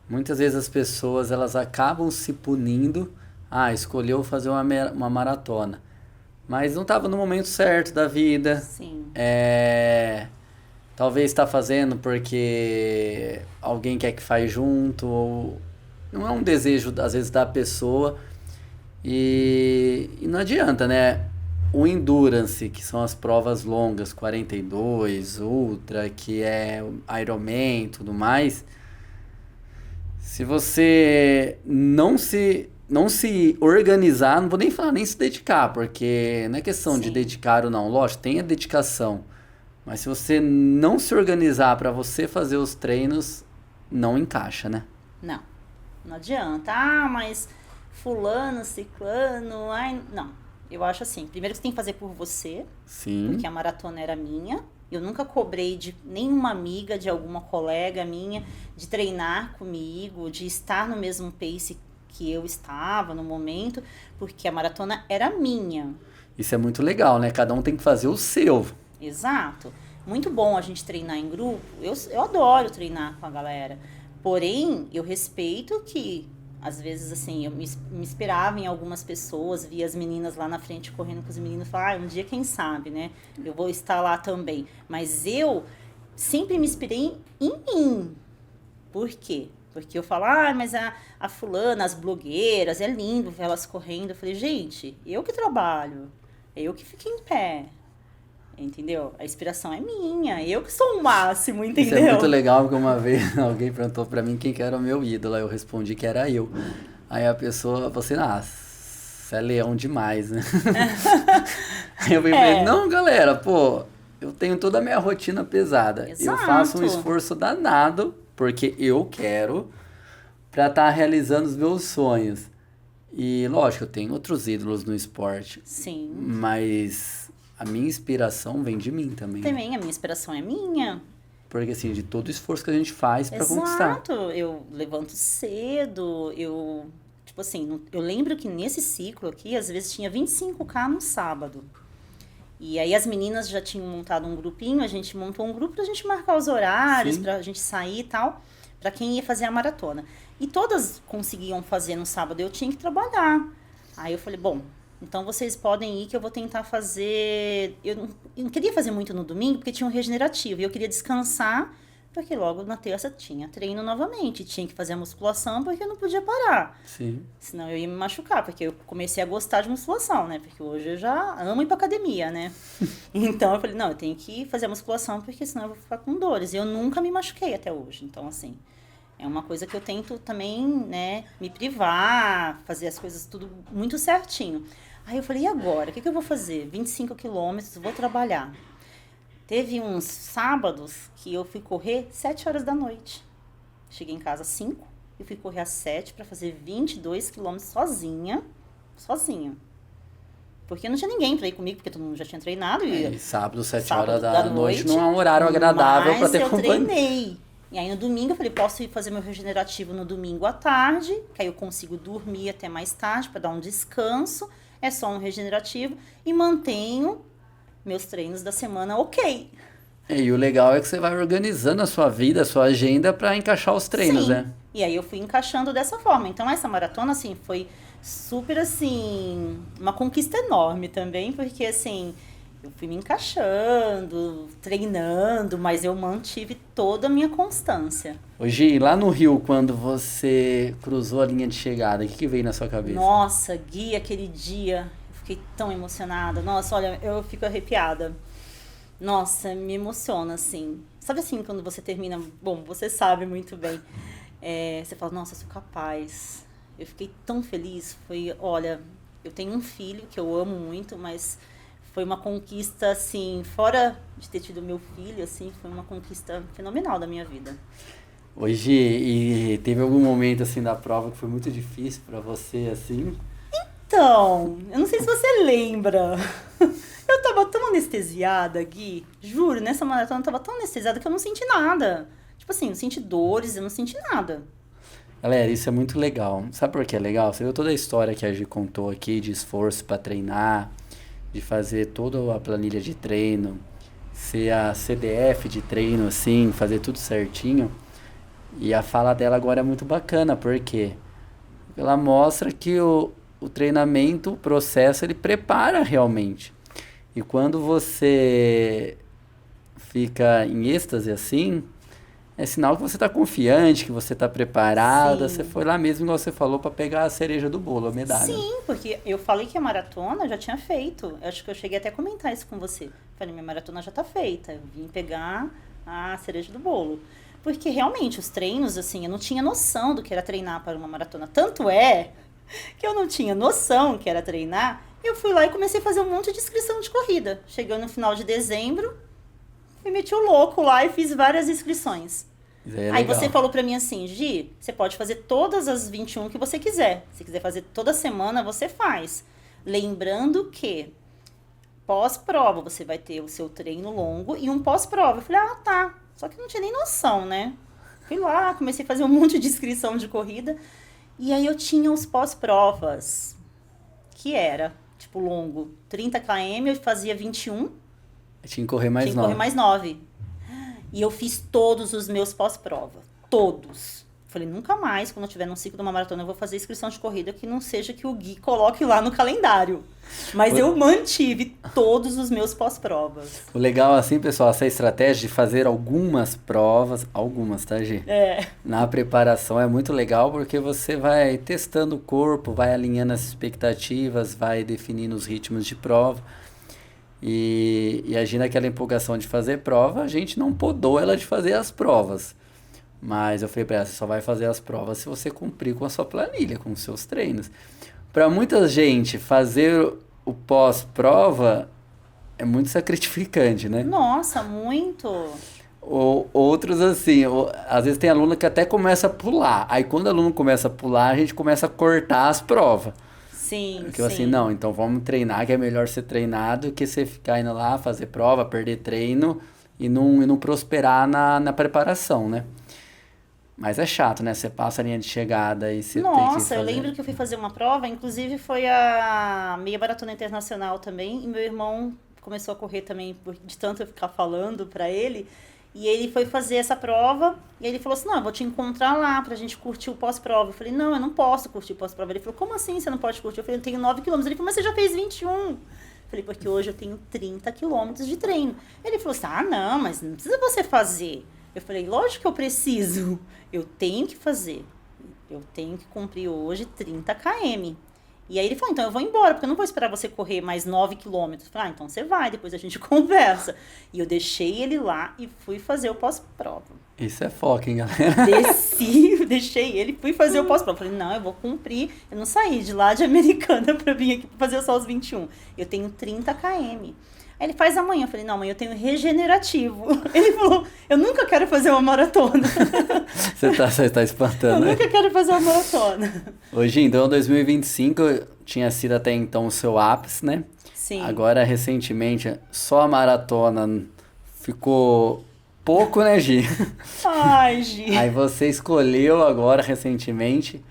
Muitas vezes as pessoas elas acabam se punindo, escolheu fazer uma maratona, mas não estava no momento certo da vida. Sim. Talvez está fazendo porque alguém quer que faz junto, ou não é um desejo, às vezes, da pessoa. E não adianta, né? O Endurance, que são as provas longas, 42, Ultra, que é Ironman e tudo mais. Se você não se organizar, não vou nem falar nem se dedicar, porque não é questão de dedicar ou não. Lógico, tem a dedicação. Mas se você não se organizar para você fazer os treinos, não encaixa, né? Não adianta. Mas fulano, ciclano, não. Eu acho assim, primeiro que você tem que fazer por você. Sim. Porque a maratona era minha. Eu nunca cobrei de nenhuma amiga, de alguma colega minha, de treinar comigo, de estar no mesmo pace que eu estava no momento, porque a maratona era minha. Isso é muito legal, né? Cada um tem que fazer o seu. Exato. Muito bom a gente treinar em grupo. Eu adoro treinar com a galera. Porém, eu respeito que, às vezes, assim, eu me inspirava em algumas pessoas, via as meninas lá na frente correndo com os meninos, falava, um dia, quem sabe, né? Eu vou estar lá também. Mas eu sempre me inspirei em mim. Por quê? Porque eu falo, mas a fulana, as blogueiras, é lindo ver elas correndo. Eu falei, gente, eu que trabalho, eu que fico em pé. Entendeu? A inspiração é minha, eu que sou o máximo, entendeu? Isso é muito legal, porque uma vez alguém perguntou pra mim quem que era o meu ídolo, aí eu respondi que era eu. Aí a pessoa, você é leão demais, né? Aí eu falei, não, galera, pô, eu tenho toda a minha rotina pesada. Exato. Eu faço um esforço danado, porque eu quero, pra estar realizando os meus sonhos. E, lógico, eu tenho outros ídolos no esporte. Sim. Mas a minha inspiração vem de mim também. Também, a minha inspiração é minha. Porque, assim, de todo o esforço que a gente faz pra conquistar. Exato. Eu levanto cedo, tipo assim, eu lembro que nesse ciclo aqui, às vezes tinha 25K no sábado. E aí as meninas já tinham montado um grupinho, a gente montou um grupo pra gente marcar os horários, Sim. pra gente sair e tal, pra quem ia fazer a maratona. E todas conseguiam fazer no sábado, eu tinha que trabalhar. Aí eu falei, bom, então vocês podem ir que eu vou tentar fazer... Eu não queria fazer muito no domingo, porque tinha um regenerativo, e eu queria descansar, porque logo na terça tinha treino novamente, tinha que fazer a musculação, porque eu não podia parar. Sim. Senão eu ia me machucar, porque eu comecei a gostar de musculação, né? Porque hoje eu já amo ir pra academia, né? Então eu falei, não, eu tenho que fazer a musculação, porque senão eu vou ficar com dores. E eu nunca me machuquei até hoje. Então, assim, é uma coisa que eu tento também, né, me privar, fazer as coisas tudo muito certinho. Aí eu falei, e agora? O que eu vou fazer? 25 quilômetros, vou trabalhar. Teve uns sábados que eu fui correr 7 horas da noite. Cheguei em casa às 5 e fui correr às 7 para fazer 22 quilômetros sozinha. Porque não tinha ninguém pra ir comigo, porque todo mundo já tinha treinado. E sábado, 7 sábado horas da noite, não é um horário agradável pra ter companhia. Mas eu treinei. E aí no domingo eu falei, posso ir fazer meu regenerativo no domingo à tarde, que aí eu consigo dormir até mais tarde pra dar um descanso. É só um regenerativo. E mantenho meus treinos da semana ok. E o legal é que você vai organizando a sua vida, a sua agenda pra encaixar os treinos, Sim. né? E aí eu fui encaixando dessa forma. Então essa maratona, assim, foi super, assim, uma conquista enorme também, porque, assim, eu fui me encaixando, treinando, mas eu mantive toda a minha constância. Hoje, lá no Rio, quando você cruzou a linha de chegada, o que veio na sua cabeça? Nossa, Gui, aquele dia, eu fiquei tão emocionada. Nossa, olha, eu fico arrepiada. Nossa, me emociona, assim. Sabe assim, quando você termina... Bom, você sabe muito bem. Você fala, nossa, eu sou capaz. Eu fiquei tão feliz. Olha, eu tenho um filho que eu amo muito, mas foi uma conquista, assim, fora de ter tido meu filho, assim, foi uma conquista fenomenal da minha vida. Hoje, e teve algum momento, assim, da prova que foi muito difícil pra você, assim? Então, eu não sei se você lembra. Eu tava tão anestesiada, Gui. Juro, nessa maratona eu tava tão anestesiada que eu não senti nada. Tipo assim, não senti dores, eu não senti nada. Galera, isso é muito legal. Sabe por que é legal? Você viu toda a história que a Gi contou aqui de esforço pra treinar, de fazer toda a planilha de treino, ser a CDF de treino, assim, fazer tudo certinho. E a fala dela agora é muito bacana, porque ela mostra que o treinamento, o processo, ele prepara realmente. E quando você fica em êxtase assim, é sinal que você está confiante, que você está preparada. Sim. Você foi lá mesmo, igual você falou, para pegar a cereja do bolo, a medalha. Sim, porque eu falei que a maratona eu já tinha feito. Eu acho que eu cheguei até a comentar isso com você. Falei, minha maratona já tá feita. Eu vim pegar a cereja do bolo. Porque realmente os treinos, assim, eu não tinha noção do que era treinar para uma maratona. Tanto é que eu não tinha noção que era treinar. Eu fui lá e comecei a fazer um monte de inscrição de corrida. Chegou no final de dezembro, me meti o louco lá e fiz várias inscrições. Aí você falou pra mim assim, Gi, você pode fazer todas as 21 que você quiser. Se quiser fazer toda semana, você faz. Lembrando que pós-prova você vai ter o seu treino longo e um pós-prova. Eu falei, ah, tá. Só que eu não tinha nem noção, né? Fui lá, comecei a fazer um monte de inscrição de corrida. E aí eu tinha os pós-provas, que era, tipo, longo. 30 km, eu fazia 21. Tinha que correr mais 9. Tinha que correr mais 9. E eu fiz todos os meus pós-prova. Todos. Falei, nunca mais, quando eu estiver num ciclo de uma maratona, eu vou fazer inscrição de corrida que não seja que o Gui coloque lá no calendário. Mas eu mantive todos os meus pós-provas. O legal, assim, pessoal, essa estratégia de fazer algumas provas, algumas, tá, Gi? Na preparação é muito legal porque você vai testando o corpo, vai alinhando as expectativas, vai definindo os ritmos de prova. E a Gi, naquela empolgação de fazer prova, a gente não podou ela de fazer as provas. Mas eu falei pra ela, você só vai fazer as provas se você cumprir com a sua planilha, com os seus treinos. Pra muita gente, fazer o pós-prova é muito sacrificante, né? Nossa, muito. Ou outros assim, às vezes tem aluno que até começa a pular. Aí quando o aluno começa a pular, a gente começa a cortar as provas. Sim, porque assim, não, então vamos treinar, que é melhor ser treinado que você ficar indo lá, fazer prova, perder treino e não prosperar na preparação, né? Mas é chato, né? Você passa a linha de chegada e você tem que fazer. Nossa, eu lembro que eu fui fazer uma prova, inclusive foi a meia maratona internacional também, e meu irmão começou a correr também, de tanto eu ficar falando pra ele, e ele foi fazer essa prova, e ele falou assim, não, eu vou te encontrar lá pra gente curtir o pós-prova. Eu falei, não, eu não posso curtir o pós-prova. Ele falou, como assim você não pode curtir? Eu falei, eu tenho 9 quilômetros. Ele falou, mas você já fez 21. Eu falei, porque hoje eu tenho 30 quilômetros de treino. Ele falou assim, ah, não, mas não precisa você fazer. Eu falei, lógico que eu preciso. Eu tenho que fazer. Eu tenho que cumprir hoje 30 km. E aí ele falou, então eu vou embora, porque eu não vou esperar você correr mais 9 quilômetros. Eu falei, ah, então você vai, depois a gente conversa. E eu deixei ele lá e fui fazer o pós-prova. Isso é foco, hein, galera? Desci, deixei ele, fui fazer o pós-prova. Falei, não, eu vou cumprir. Eu não saí de lá de Americana pra vir aqui pra fazer só os 21. Eu tenho 30 km. Aí ele faz amanhã. Eu falei, não, amanhã eu tenho regenerativo. Ele falou, eu nunca quero fazer uma maratona. Você tá espantando, Eu né? nunca quero fazer uma maratona. Hoje, então, 2025 tinha sido até então o seu ápice, né? Sim. Agora, recentemente, só a maratona ficou pouco, né, Gi? Ai, Gi. Aí você escolheu agora, recentemente,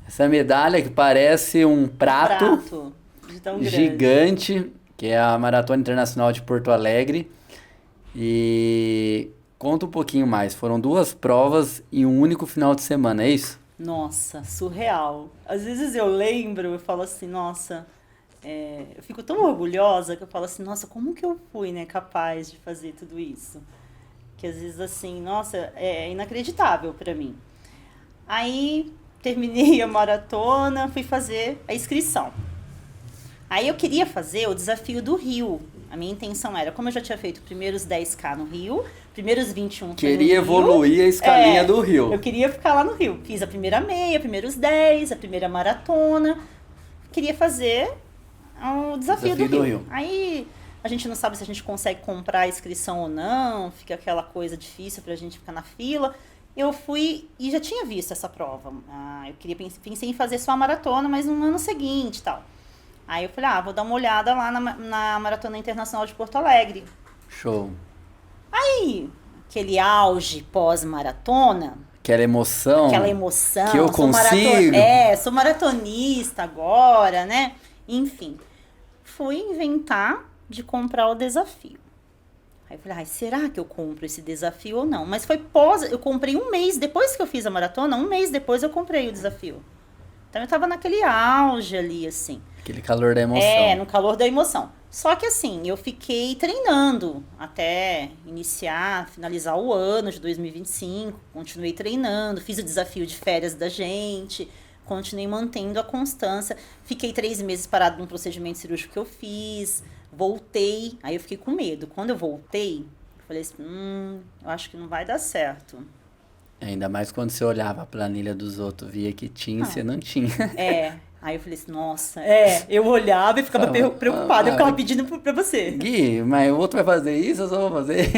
essa medalha que parece um prato De tão grande. gigante, que é a Maratona Internacional de Porto Alegre. E conta um pouquinho mais. Foram 2 provas em um único final de semana, é isso? Nossa, surreal. Às vezes eu lembro, eu falo assim, nossa, eu fico tão orgulhosa que eu falo assim, nossa, como que eu fui, né, capaz de fazer tudo isso? Que às vezes assim, nossa, é inacreditável pra mim. Aí terminei a maratona, fui fazer a inscrição. Aí eu queria fazer o desafio do Rio. A minha intenção era, como eu já tinha feito primeiros 10K no Rio, primeiros 21 foi no Queria Rio. evoluir a escalinha do Rio. Eu queria ficar lá no Rio. Fiz a primeira meia, primeiros 10, a primeira maratona. Queria fazer o desafio do Rio. Aí a gente não sabe se a gente consegue comprar a inscrição ou não, fica aquela coisa difícil pra gente ficar na fila. Eu fui e já tinha visto essa prova. Eu pensei em fazer só a maratona, mas no ano seguinte e tal. Aí eu falei, vou dar uma olhada lá na Maratona Internacional de Porto Alegre. Show. Aí, aquele auge pós-maratona. Aquela emoção. Que eu consigo. Sou maratonista agora, né? Enfim, fui inventar de comprar o desafio. Aí eu falei, será que eu compro esse desafio ou não? Mas eu comprei um mês, depois que eu fiz a maratona, um mês depois eu comprei o desafio. Então eu tava naquele auge ali, assim. Aquele calor da emoção. No calor da emoção. Só que assim, eu fiquei treinando até finalizar o ano de 2025. Continuei treinando, fiz o desafio de férias da gente, continuei mantendo a constância. Fiquei 3 meses parado num procedimento cirúrgico que eu fiz, voltei, aí eu fiquei com medo. Quando eu voltei, eu falei assim, eu acho que não vai dar certo. Ainda mais quando você olhava a planilha dos outros, via que tinha e você não tinha. Aí eu falei assim, nossa, eu olhava e ficava preocupada, eu ficava pedindo pra você. Gui, mas o outro vai fazer isso, eu só vou fazer.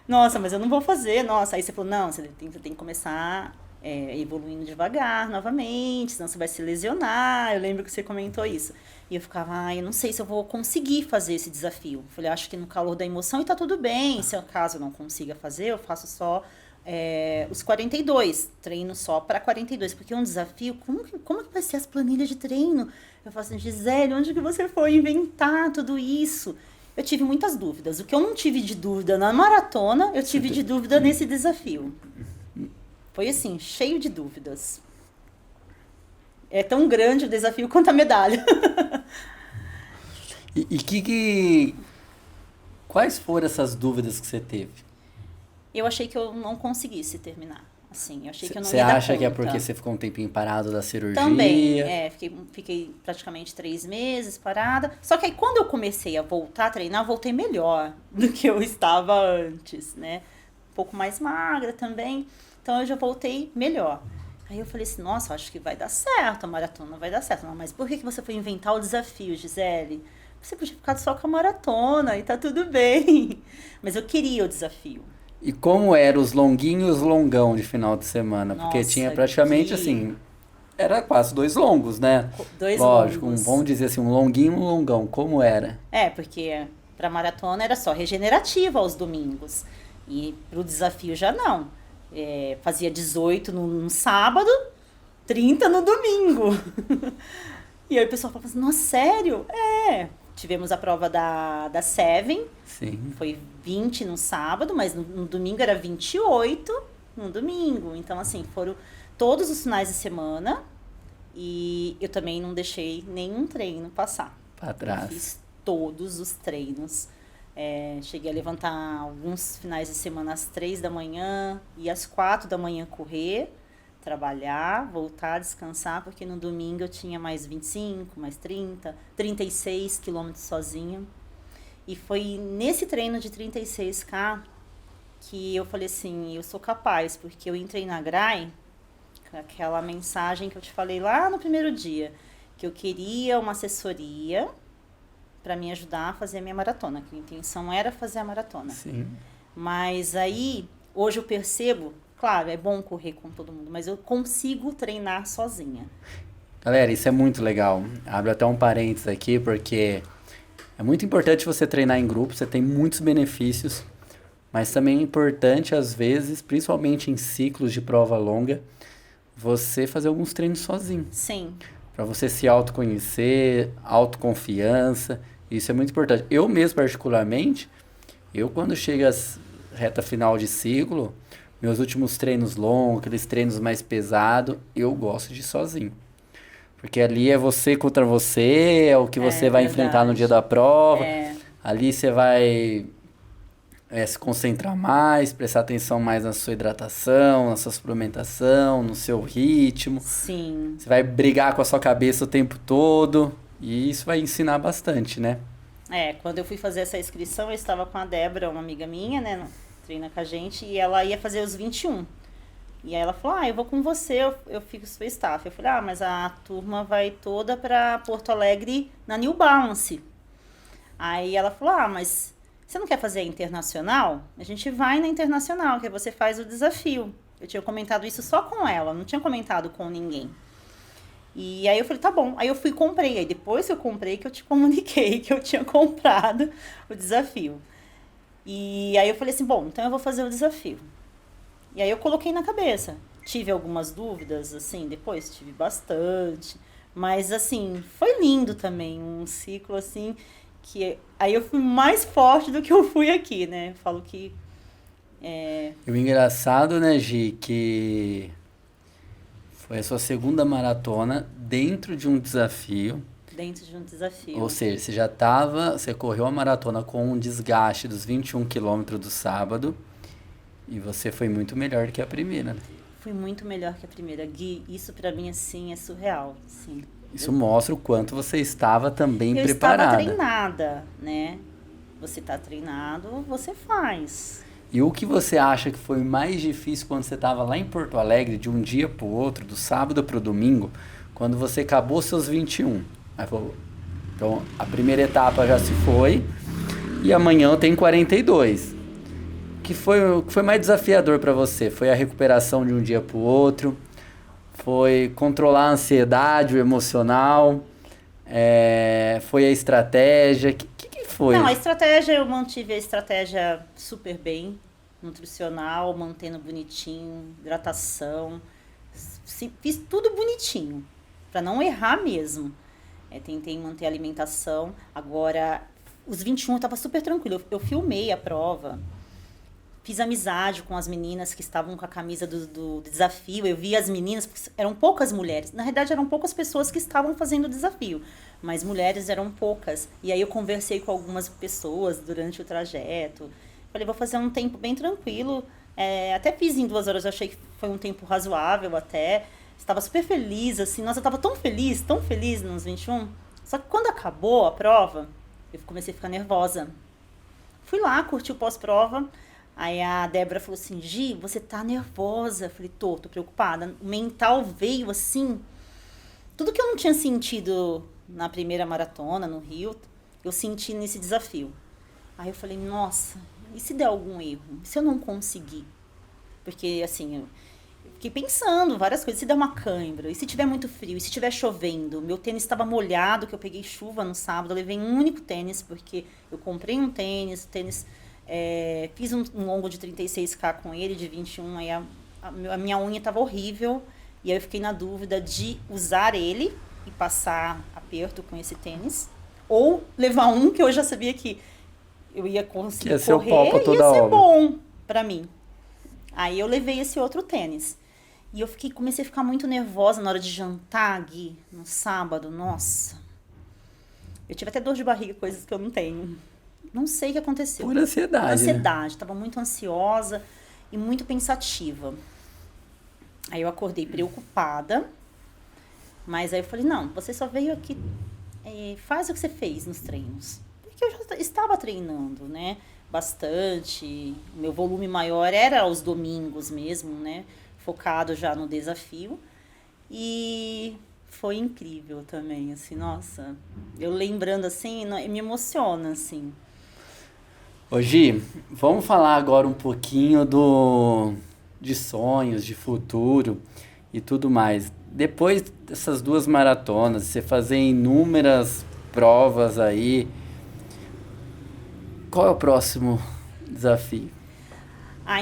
Nossa, mas eu não vou fazer, nossa. Aí você falou, não, você tem que começar evoluindo devagar novamente, senão você vai se lesionar. Eu lembro que você comentou isso. E eu ficava, eu não sei se eu vou conseguir fazer esse desafio. Eu falei, acho que no calor da emoção e tá tudo bem, se caso eu não consiga fazer, eu faço só os 42, treino só para 42, porque é um desafio, como que vai ser as planilhas de treino? Eu falo assim, Gisele, onde que você foi inventar tudo isso? Eu tive muitas dúvidas. O que eu não tive de dúvida na maratona, eu tive de dúvida nesse desafio. Foi assim, cheio de dúvidas. É tão grande o desafio quanto a medalha. Quais foram essas dúvidas que você teve? Eu achei que eu não conseguisse terminar. Assim, eu achei que eu não ia dar Você acha conta. que é porque você ficou um tempinho parado da cirurgia? Também, fiquei praticamente 3 meses parada. Só que aí quando eu comecei a voltar a treinar, eu voltei melhor do que eu estava antes, né? Um pouco mais magra também. Então eu já voltei melhor. Aí eu falei assim, nossa, eu acho que vai dar certo, a maratona vai dar certo. Não, mas por que você foi inventar o desafio, Gisele? Você podia ficar só com a maratona e tá tudo bem. Mas eu queria o desafio. E como eram os longuinhos e os longão de final de semana? Nossa, porque tinha praticamente assim, era quase 2 longos, né? 2 Lógico, longos. vamos dizer assim, um longuinho e um longão. Como era? Porque pra maratona era só regenerativa aos domingos. E pro desafio já não. Fazia 18 no sábado, 30 no domingo. E aí o pessoal falava assim, nossa, sério? Tivemos a prova da Seven. Sim. Foi 20 no sábado, mas no domingo era 28 no domingo. Então, assim, foram todos os finais de semana. E eu também não deixei nenhum treino passar. Pra trás. Eu fiz todos os treinos. Cheguei a levantar alguns finais de semana às 3 da manhã e às 4 da manhã correr, trabalhar, voltar, descansar, porque no domingo eu tinha mais 25, mais 30, 36 quilômetros sozinha. E foi nesse treino de 36K que eu falei assim, eu sou capaz, porque eu entrei na GRAI com aquela mensagem que eu te falei lá no primeiro dia, que eu queria uma assessoria para me ajudar a fazer a minha maratona, que a intenção era fazer a maratona. Sim. Mas aí, hoje eu percebo, claro, é bom correr com todo mundo, mas eu consigo treinar sozinha. Galera, isso é muito legal. Abro até um parênteses aqui, porque É muito importante você treinar em grupo, você tem muitos benefícios, mas também é importante, às vezes, principalmente em ciclos de prova longa, você fazer alguns treinos sozinho. Sim. Para você se autoconhecer, autoconfiança, isso é muito importante. Eu mesmo, particularmente, quando chega a reta final de ciclo, meus últimos treinos longos, aqueles treinos mais pesados, eu gosto de ir sozinho. Porque ali é você contra você, é o que você vai enfrentar no dia da prova. Ali você vai se concentrar mais, prestar atenção mais na sua hidratação, na sua suplementação, no seu ritmo. Sim. Você vai brigar com a sua cabeça o tempo todo e isso vai ensinar bastante, né? Quando eu fui fazer essa inscrição, eu estava com a Débora, uma amiga minha, né, treina com a gente, e ela ia fazer os 21. E aí ela falou, eu vou com você, eu fico seu staff. Eu falei, mas a turma vai toda para Porto Alegre na New Balance. Aí ela falou, mas você não quer fazer a internacional? A gente vai na internacional, que aí você faz o desafio. Eu tinha comentado isso só com ela, não tinha comentado com ninguém. E aí eu falei, tá bom. Aí eu fui e comprei. Aí depois que eu comprei, que eu te comuniquei que eu tinha comprado o desafio. E aí eu falei assim, bom, então eu vou fazer o desafio. E aí eu coloquei na cabeça. Tive algumas dúvidas, assim, depois tive bastante. Mas, assim, foi lindo também. Um ciclo, assim, que... Aí eu fui mais forte do que eu fui aqui, né? Eu falo que... E o engraçado, né, Gi, que foi a sua segunda maratona dentro de um desafio. Dentro de um desafio. Ou seja, você correu a maratona com um desgaste dos 21 quilômetros do sábado e você foi muito melhor do que a primeira, né? Fui muito melhor que a primeira, Gui. Isso pra mim, assim, é surreal, assim. Isso mostra o quanto você estava também preparada. Eu estava treinada, né? Você tá treinado, você faz. E o que você acha que foi mais difícil quando você estava lá em Porto Alegre, de um dia pro outro, do sábado pro domingo, quando você acabou seus 21? Aí falou, então a primeira etapa já se foi e amanhã eu tenho 42. O que foi mais desafiador para você? Foi a recuperação de um dia pro outro? Foi controlar a ansiedade, o emocional? Foi a estratégia? O que foi? Não, a estratégia, eu mantive a estratégia super bem, nutricional, mantendo bonitinho, hidratação, fiz tudo bonitinho, para não errar mesmo. Tentei manter a alimentação. Agora, os 21 eu tava super tranquilo, eu filmei a prova, fiz amizade com as meninas que estavam com a camisa do desafio. Eu vi as meninas, porque eram poucas mulheres. Na verdade, eram poucas pessoas que estavam fazendo o desafio, mas mulheres eram poucas. E aí eu conversei com algumas pessoas durante o trajeto. Falei, vou fazer um tempo bem tranquilo. Até fiz em 2 horas, eu achei que foi um tempo razoável até. Estava super feliz, assim. Nossa, eu estava tão feliz nos 21. Só que quando acabou a prova, eu comecei a ficar nervosa. Fui lá, curti o pós-prova. Aí a Débora falou assim, Gi, você tá nervosa. Eu falei, tô preocupada. O mental veio assim, tudo que eu não tinha sentido na primeira maratona, no Rio, eu senti nesse desafio. Aí eu falei, nossa, e se der algum erro? E se eu não conseguir? Porque, assim, eu fiquei pensando várias coisas. Se der uma cãibra? E se tiver muito frio? E se tiver chovendo? Meu tênis estava molhado, que eu peguei chuva no sábado. Eu levei um único tênis, porque eu comprei um tênis, fiz um longo de 36K com ele, de 21, aí a minha unha estava horrível, e aí eu fiquei na dúvida de usar ele e passar aperto com esse tênis, ou levar um que eu já sabia que eu ia conseguir correr e ia ser bom pra mim. Aí eu levei esse outro tênis. E eu comecei a ficar muito nervosa na hora de jantar, Gui, no sábado, nossa. Eu tive até dor de barriga, coisas que eu não tenho. Não sei o que aconteceu. Por ansiedade. Ansiedade. Estava muito ansiosa e muito pensativa. Aí eu acordei preocupada. Mas aí eu falei, não, você só veio aqui, faz o que você fez nos treinos. Porque eu já estava treinando, né? Bastante. O meu volume maior era aos domingos mesmo, né? Focado já no desafio. E foi incrível também, assim, nossa. Eu lembrando assim, me emociona, assim. Ô Gi, vamos falar agora um pouquinho de sonhos, de futuro e tudo mais. Depois dessas 2 maratonas, você fazer inúmeras provas aí, qual é o próximo desafio?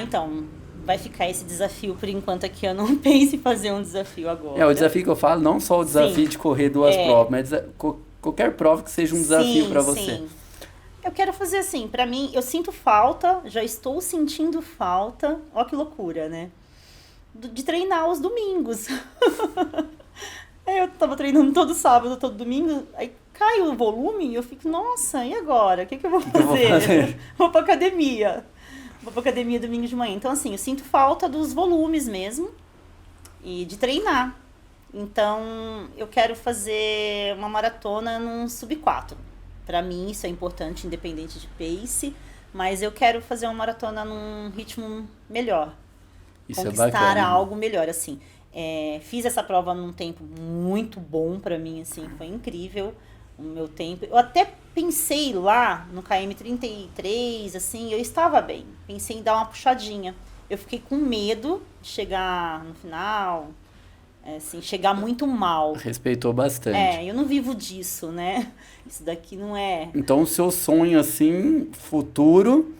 Então, vai ficar esse desafio por enquanto aqui. Eu não penso em fazer um desafio agora. O desafio que eu falo, não só o desafio de correr 2 provas, mas qualquer prova que seja um desafio para você. Sim. Eu quero fazer assim, pra mim, eu sinto falta, já estou sentindo falta, ó que loucura, né? De treinar os domingos. Eu tava treinando todo sábado, todo domingo, aí cai o volume e eu fico, nossa, e agora? O que eu vou fazer? Vou pra academia. Vou pra academia domingo de manhã. Então, assim, eu sinto falta dos volumes mesmo e de treinar. Então, eu quero fazer uma maratona num sub-4. Pra mim, isso é importante, independente de pace. Mas eu quero fazer uma maratona num ritmo melhor. Isso conquistar é bacana. algo melhor, assim. Fiz essa prova num tempo muito bom pra mim, assim. Foi incrível o meu tempo. Eu até pensei lá no KM 33, assim, eu estava bem. Pensei em dar uma puxadinha. Eu fiquei com medo de chegar no final... assim, chegar muito mal. Respeitou bastante. Eu não vivo disso, né? Isso daqui não é... Então, o seu sonho, assim, futuro,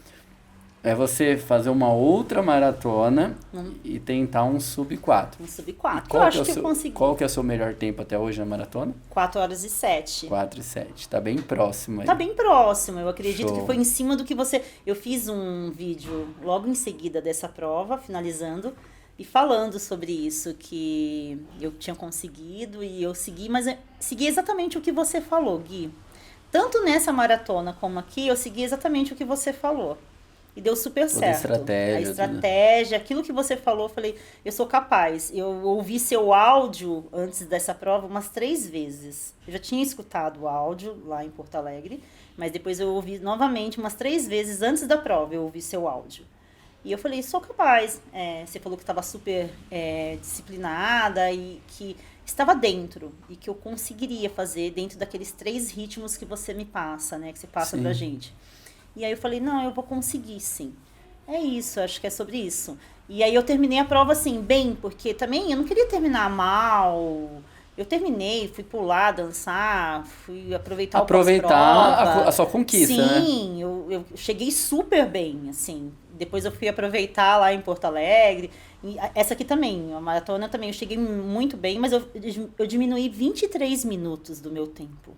é você fazer uma outra maratona e tentar um sub-4. Um sub-4. Eu acho que eu consegui. Qual que é o seu melhor tempo até hoje na maratona? 4h07. 4h07. Tá bem próximo aí. Tá bem próximo. Eu acredito Show. que foi em cima do que você... Eu fiz um vídeo logo em seguida dessa prova, finalizando... E falando sobre isso, que eu tinha conseguido e eu segui, mas segui exatamente o que você falou, Gui. Tanto nessa maratona como aqui, eu segui exatamente o que você falou. E deu super certo. A estratégia, aquilo que você falou, eu falei, eu sou capaz. Eu ouvi seu áudio antes dessa prova umas 3 vezes. Eu já tinha escutado o áudio lá em Porto Alegre, mas depois eu ouvi novamente umas 3 vezes antes da prova, eu ouvi seu áudio. E eu falei, sou capaz. Você falou que estava super disciplinada e que estava dentro. E que eu conseguiria fazer dentro daqueles 3 ritmos que você me passa, né? Que você passa pra gente. E aí eu falei, não, eu vou conseguir sim. É isso, acho que é sobre isso. E aí eu terminei a prova assim, bem, porque também eu não queria terminar mal. Eu terminei, fui pular, dançar, fui aproveitar a sua conquista, né? Sim, eu cheguei super bem, assim. Depois eu fui aproveitar lá em Porto Alegre. E essa aqui também, a maratona também, eu cheguei muito bem, mas eu diminuí 23 minutos do meu tempo.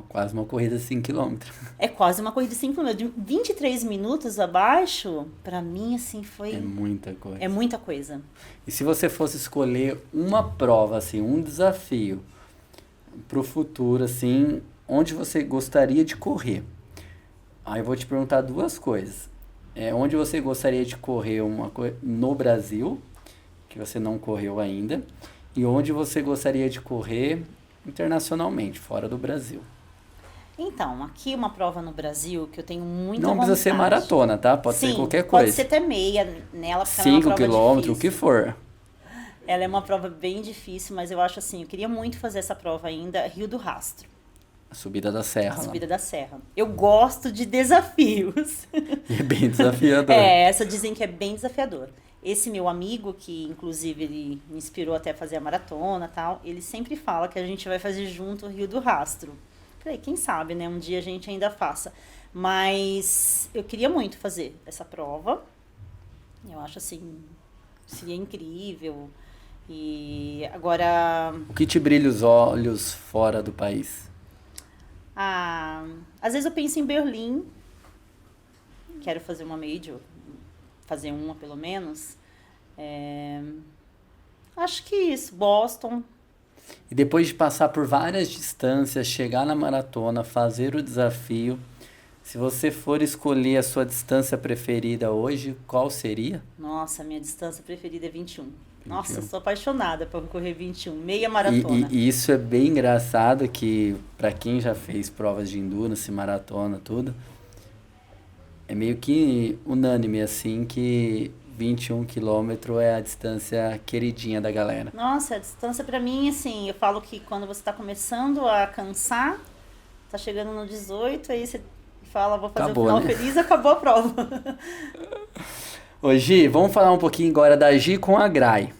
Quase uma corrida de 5 km. É quase uma corrida de 5 km. 23 minutos abaixo, pra mim, assim, foi... É muita coisa. É muita coisa. E se você fosse escolher uma prova, assim, um desafio pro futuro, assim, onde você gostaria de correr? Aí eu vou te perguntar 2 coisas. Onde você gostaria de correr no Brasil, que você não correu ainda, e onde você gostaria de correr internacionalmente, fora do Brasil. Então, aqui uma prova no Brasil que eu tenho muita vontade. Não precisa ser maratona, tá? Pode ser qualquer coisa. Pode ser até meia nela, porque 5 quilômetros, o que for. Ela é uma prova bem difícil, mas eu acho assim, eu queria muito fazer essa prova ainda, Rio do Rastro. A subida da serra. A subida da serra. Eu gosto de desafios. E é bem desafiador. Essa dizem que é bem desafiador. Esse meu amigo, que inclusive ele me inspirou até a fazer a maratona e tal, ele sempre fala que a gente vai fazer junto o Rio do Rastro. Falei, quem sabe, né? Um dia a gente ainda faça. Mas eu queria muito fazer essa prova. Eu acho assim, seria incrível. E agora... O que te brilha os olhos fora do país? Às vezes eu penso em Berlim. Quero fazer uma major. Fazer uma, pelo menos. Acho que isso. Boston. E depois de passar por várias distâncias, chegar na maratona, fazer o desafio, se você for escolher a sua distância preferida hoje, qual seria? Nossa, a minha distância preferida é 21. Nossa, eu sou apaixonada por correr 21, meia maratona. E isso é bem engraçado que, para quem já fez provas de endurance, maratona, tudo, é meio que unânime, assim, que 21 quilômetros é a distância queridinha da galera. Nossa, a distância pra mim, assim, eu falo que quando você tá começando a cansar, tá chegando no 18, aí você fala, vou fazer o final feliz, acabou a prova. Ô Gi, vamos falar um pouquinho agora da Gi com a Grai.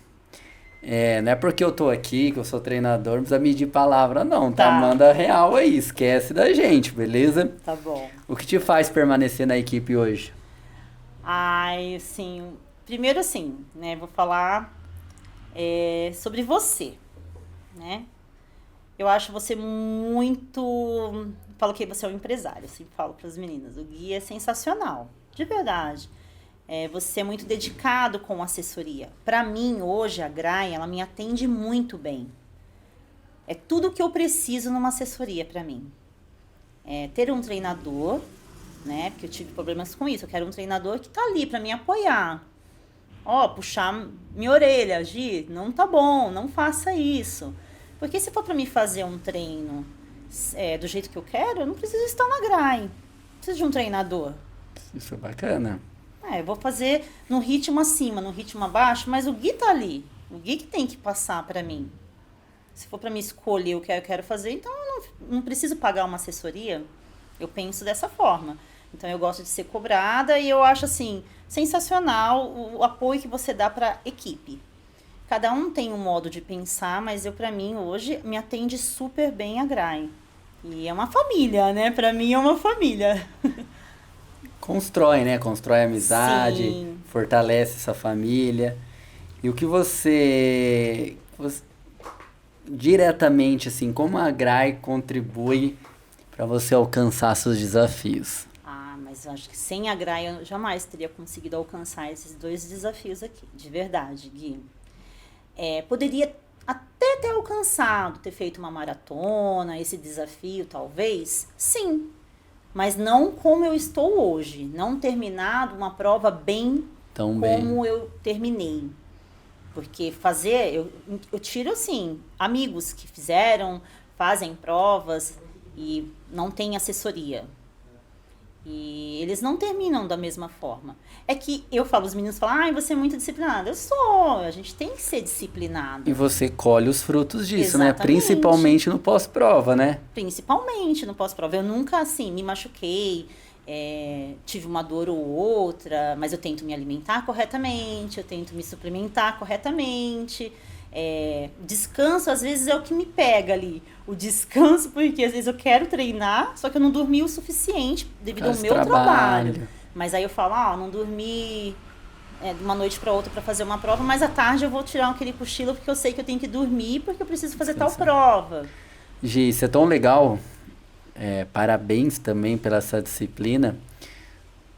Não é porque eu tô aqui, que eu sou treinador, não precisa medir palavra, não, tá? Tá. Manda real aí, esquece da gente, beleza? Tá bom. O que te faz permanecer na equipe hoje? Ai, assim, primeiro assim, né, vou falar sobre você, né? Eu acho você muito... Falo que você é um empresário, assim, falo para as meninas. O Gui é sensacional, de verdade. Você é muito dedicado com assessoria. Para mim, hoje, a Grai, ela me atende muito bem. É tudo que eu preciso numa assessoria para mim. Ter um treinador, né? Porque eu tive problemas com isso. Eu quero um treinador que tá ali para me apoiar. Puxar minha orelha, Gi, não tá bom, não faça isso. Porque se for para mim fazer um treino do jeito que eu quero, eu não preciso estar na Grai. Preciso de um treinador. Isso é bacana. Eu vou fazer no ritmo acima, no ritmo abaixo, mas o Gui tá ali. O Gui que tem que passar para mim. Se for para me escolher o que eu quero fazer, então eu não preciso pagar uma assessoria. Eu penso dessa forma. Então eu gosto de ser cobrada e eu acho assim sensacional o apoio que você dá para equipe. Cada um tem um modo de pensar, mas para mim hoje me atende super bem a Grai. E é uma família, né? Para mim é uma família. Constrói, né? Constrói amizade, Sim. fortalece essa família. E o que você diretamente, assim, como a Grai contribui para você alcançar seus desafios? Mas eu acho que sem a Grai eu jamais teria conseguido alcançar esses 2 desafios aqui, de verdade, Gui. Poderia até ter alcançado, ter feito uma maratona, esse desafio talvez, sim, mas não como eu estou hoje, não terminado uma prova bem como eu terminei. Porque eu tiro assim, amigos que fazem provas e não tem assessoria. E eles não terminam da mesma forma. É que eu falo, os meninos falam, você é muito disciplinada. Eu sou, a gente tem que ser disciplinado. E você colhe os frutos disso, Exatamente. né? Principalmente no pós-prova, né? Principalmente no pós-prova. Eu nunca, assim, me machuquei, tive uma dor ou outra, mas eu tento me alimentar corretamente, eu tento me suplementar corretamente. Descanso, às vezes, é o que me pega ali. O descanso, porque às vezes eu quero treinar, só que eu não dormi o suficiente devido ao meu trabalho. Mas aí eu falo, não dormi de uma noite para outra para fazer uma prova, mas à tarde eu vou tirar aquele cochilo porque eu sei que eu tenho que dormir porque eu preciso fazer tal prova. Gi, isso é tão legal. Parabéns também pela essa disciplina.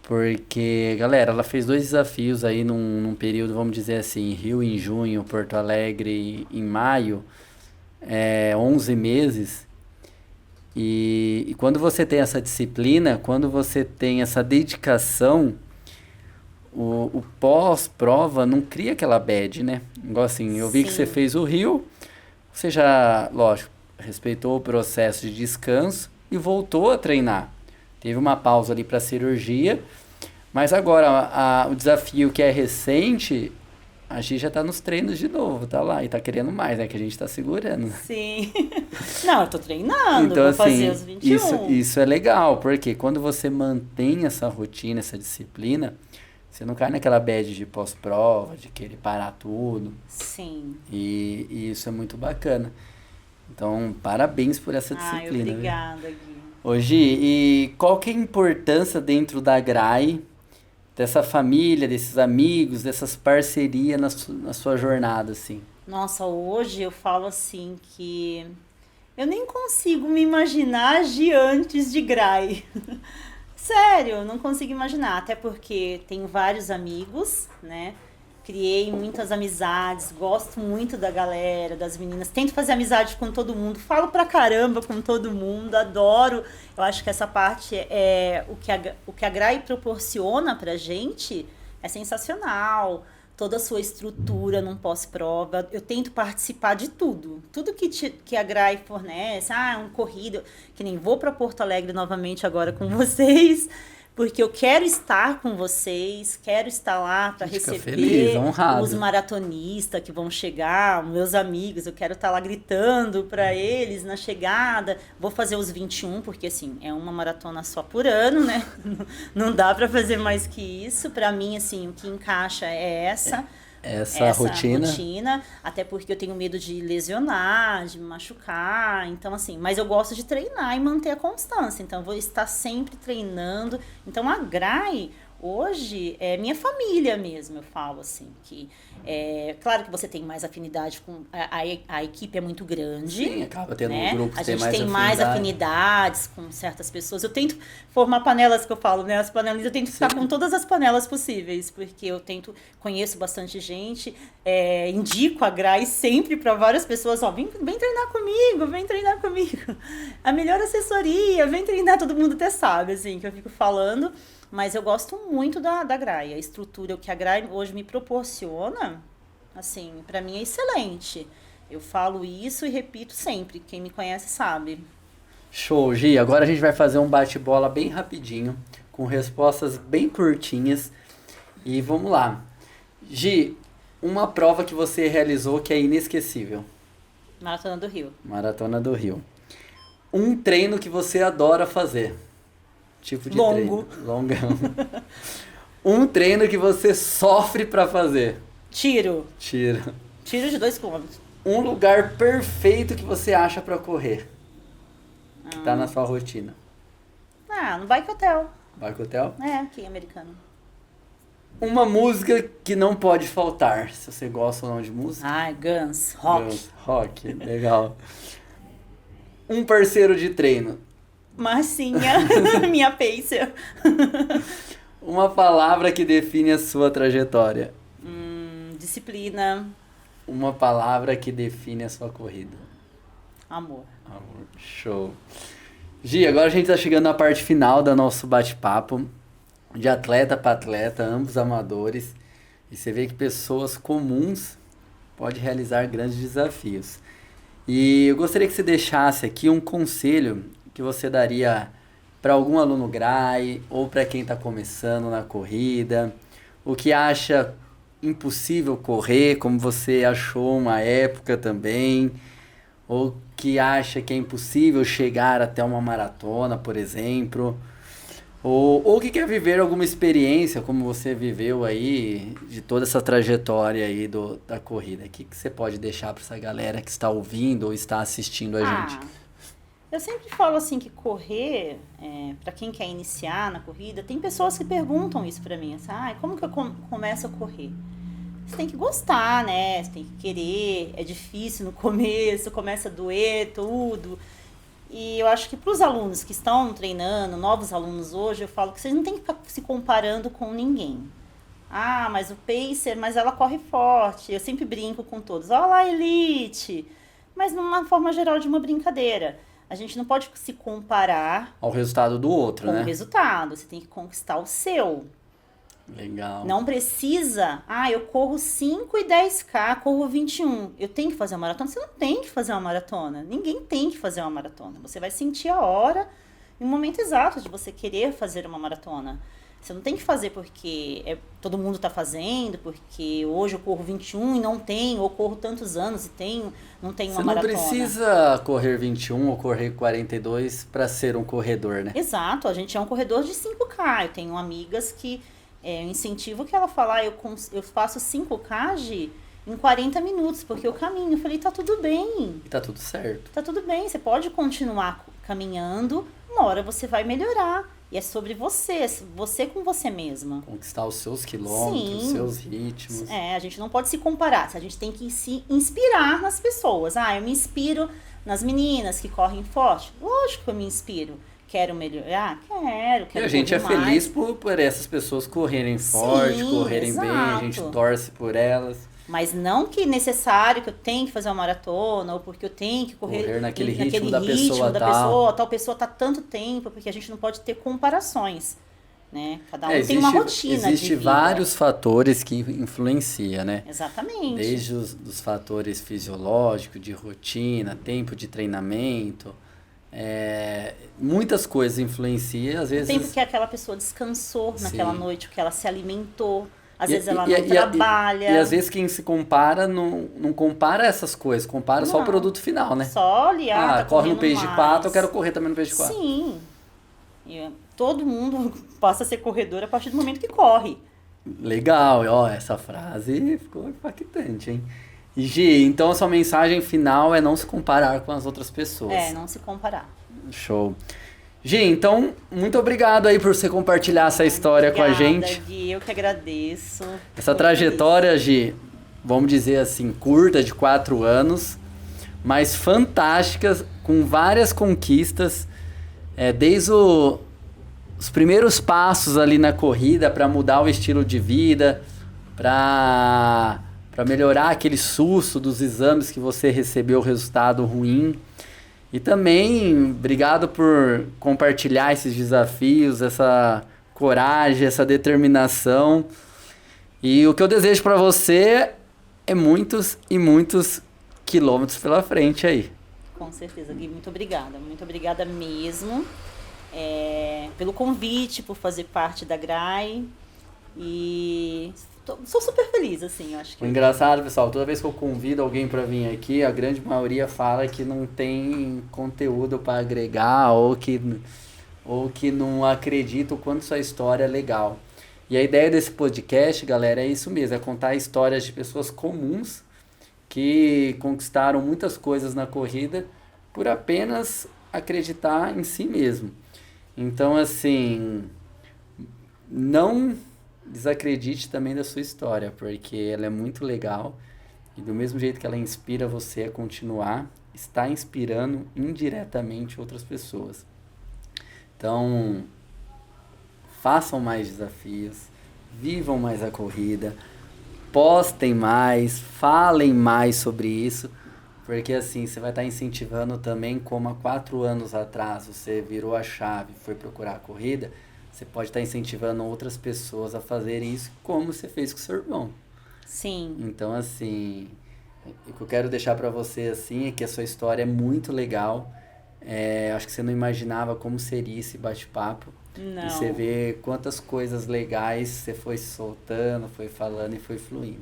Porque, galera, ela fez 2 desafios aí num período, vamos dizer assim, Rio em junho, Porto Alegre em maio, 11 meses. E quando você tem essa disciplina, quando você tem essa dedicação, o pós-prova não cria aquela bad, né? Igual assim, eu vi que você fez o Rio, você já, lógico, respeitou o processo de descanso e voltou a treinar. Teve uma pausa ali para cirurgia, mas agora o desafio que é recente, a gente já tá nos treinos de novo, tá lá e tá querendo mais, né? Que a gente tá segurando. Sim. Não, eu tô treinando, então, vou assim, fazer os 21. Isso é legal, porque quando você mantém essa rotina, essa disciplina, você não cai naquela bad de pós-prova, de querer parar tudo. Sim. E isso é muito bacana. Então, parabéns por essa disciplina. Obrigada, Gui. Gi, e qual que é a importância dentro da Grai, dessa família, desses amigos, dessas parcerias na sua jornada, assim? Nossa, hoje eu falo assim que eu nem consigo me imaginar agir antes de Grai. Sério, eu não consigo imaginar, até porque tenho vários amigos, né? Criei muitas amizades, gosto muito da galera, das meninas. Tento fazer amizade com todo mundo, falo pra caramba com todo mundo, adoro. Eu acho que essa parte o que a Grai proporciona pra gente é sensacional. Toda a sua estrutura num pós-prova. Eu tento participar de tudo. Tudo que a Grai fornece. Um corrido, que nem vou pra Porto Alegre novamente agora com vocês. Porque eu quero estar com vocês, quero estar lá para receber os maratonistas que vão chegar, meus amigos, eu quero estar lá gritando para eles na chegada. Vou fazer os 21, porque assim, é uma maratona só por ano, né? Não dá para fazer mais que isso. Para mim, assim, o que encaixa é essa. essa rotina. Até porque eu tenho medo de lesionar, de me machucar, então assim, mas eu gosto de treinar e manter a constância, então eu vou estar sempre treinando. Então a Grai hoje é minha família mesmo, eu falo assim, que claro que você tem mais afinidade com a equipe é muito grande. Sim, acaba tendo né? um grupo que a gente tem mais afinidade. afinidades com certas pessoas. Eu tento formar panelas, que eu falo, né? As panelas, eu tento ficar com todas as panelas possíveis, porque eu conheço bastante gente, indico a Grai sempre para várias pessoas, ó, vem treinar comigo, vem treinar comigo. A melhor assessoria, vem treinar, todo mundo até sabe, assim, que eu fico falando. Mas eu gosto muito da Grai. A estrutura, o que a Grai hoje me proporciona, assim, para mim é excelente. Eu falo isso e repito sempre. Quem me conhece sabe. Show, Gi. Agora a gente vai fazer um bate-bola bem rapidinho, com respostas bem curtinhas. E vamos lá. Gi, uma prova que você realizou que é inesquecível. Maratona do Rio. Maratona do Rio. Um treino que você adora fazer. Tipo de Longo. treino. Longão. Um treino que você sofre pra fazer. Tiro. Tiro. Tiro de 2 km. Um lugar perfeito que você acha pra correr. Que tá na sua rotina. No Bike Hotel. Bike Hotel? Aqui em Americana. Uma música que não pode faltar. Se você gosta ou não de música. Guns. Rock. Guns, rock, legal. Um parceiro de treino. Marcinha, minha pacer. Uma palavra que define a sua trajetória. Disciplina. Uma palavra que define a sua corrida. Amor. Amor. Show. Gi, agora a gente tá chegando na parte final do nosso bate-papo. De atleta para atleta, ambos amadores. E você vê que pessoas comuns podem realizar grandes desafios. E eu gostaria que você deixasse aqui um conselho que você daria para algum aluno Grai ou para quem está começando na corrida, o que acha impossível correr, como você achou uma época também, ou que acha que é impossível chegar até uma maratona, por exemplo, ou que quer viver alguma experiência, como você viveu aí, de toda essa trajetória aí da corrida. O que você pode deixar para essa galera que está ouvindo ou está assistindo a gente? Eu sempre falo assim que correr, para quem quer iniciar na corrida, tem pessoas que perguntam isso para mim, assim, como que eu começo a correr? Você tem que gostar, né? Você tem que querer, é difícil no começo, começa a doer tudo. E eu acho que para os alunos que estão treinando, novos alunos hoje, eu falo que vocês não tem que ficar se comparando com ninguém. Mas o pacer, mas ela corre forte. Eu sempre brinco com todos, olha lá, elite. Mas numa forma geral de uma brincadeira. A gente não pode se comparar ao resultado do outro, né? Com o resultado. Você tem que conquistar o seu. Legal. Não precisa, eu corro 5 e 10K, corro 21. Eu tenho que fazer uma maratona? Você não tem que fazer uma maratona. Ninguém tem que fazer uma maratona. Você vai sentir a hora e o momento exato de você querer fazer uma maratona. Você não tem que fazer porque todo mundo está fazendo, porque hoje eu corro 21 e não tenho, ou corro tantos anos e não tenho uma maratona. Você não precisa correr 21 ou correr 42 para ser um corredor, né? Exato, a gente é um corredor de 5K. Eu tenho amigas que eu incentivo que ela fala, eu faço 5K em 40 minutos, porque eu caminho. Eu falei, tá tudo bem. E tá tudo certo. Tá tudo bem, você pode continuar caminhando, uma hora você vai melhorar. E é sobre você com você mesma. Conquistar os seus quilômetros, os seus ritmos. A gente não pode se comparar, a gente tem que se inspirar nas pessoas. Eu me inspiro nas meninas que correm forte. Lógico que eu me inspiro. Quero melhorar? Quero E a gente é feliz por essas pessoas correrem forte, correrem bem, a gente torce por elas. Mas não que necessário que eu tenho que fazer uma maratona, ou porque eu tenho que correr naquele ritmo da pessoa, tal pessoa tá tanto tempo, porque a gente não pode ter comparações, né? Cada um tem uma rotina de vida. Existem vários fatores que influenciam, né? Exatamente. Desde os fatores fisiológicos, de rotina, tempo de treinamento, muitas coisas influenciam, às vezes... O tempo que aquela pessoa descansou naquela noite, que ela se alimentou. Às vezes ela não trabalha. E às vezes quem se compara, não compara essas coisas, compara só o produto final, né? Só ali, corre no pace de 4, eu quero correr também no pace de 4. Sim. Todo mundo passa a ser corredor a partir do momento que corre. Legal, ó, essa frase ficou impactante, hein? E Gi, então a sua mensagem final é não se comparar com as outras pessoas. Não se comparar. Show. Gi, então, muito obrigado aí por você compartilhar essa história com a gente. Gui, eu que agradeço. Essa trajetória, Gi, vamos dizer assim, curta, de 4 anos, mas fantástica, com várias conquistas, desde os primeiros passos ali na corrida para mudar o estilo de vida, para melhorar aquele susto dos exames que você recebeu o resultado ruim. E também, obrigado por compartilhar esses desafios, essa coragem, essa determinação. E o que eu desejo para você é muitos e muitos quilômetros pela frente aí. Com certeza, Gui, muito obrigada mesmo pelo convite, por fazer parte da GRAI. E sou super feliz, assim, eu acho que... O engraçado, pessoal, toda vez que eu convido alguém para vir aqui, a grande maioria fala que não tem conteúdo para agregar ou que não acredita o quanto sua história é legal. E a ideia desse podcast, galera, é isso mesmo, é contar histórias de pessoas comuns que conquistaram muitas coisas na corrida por apenas acreditar em si mesmo. Então, assim, não desacredite também da sua história, porque ela é muito legal e do mesmo jeito que ela inspira você a continuar, está inspirando indiretamente outras pessoas. Então, façam mais desafios, vivam mais a corrida, postem mais, falem mais sobre isso, porque assim você vai estar incentivando também, como há 4 anos atrás você virou a chave e foi procurar a corrida, você pode estar incentivando outras pessoas a fazerem isso como você fez com o seu irmão. Sim. Então, assim, o que eu quero deixar para você, assim, é que a sua história é muito legal. Acho que você não imaginava como seria esse bate-papo. Não. E você vê quantas coisas legais você foi soltando, foi falando e foi fluindo.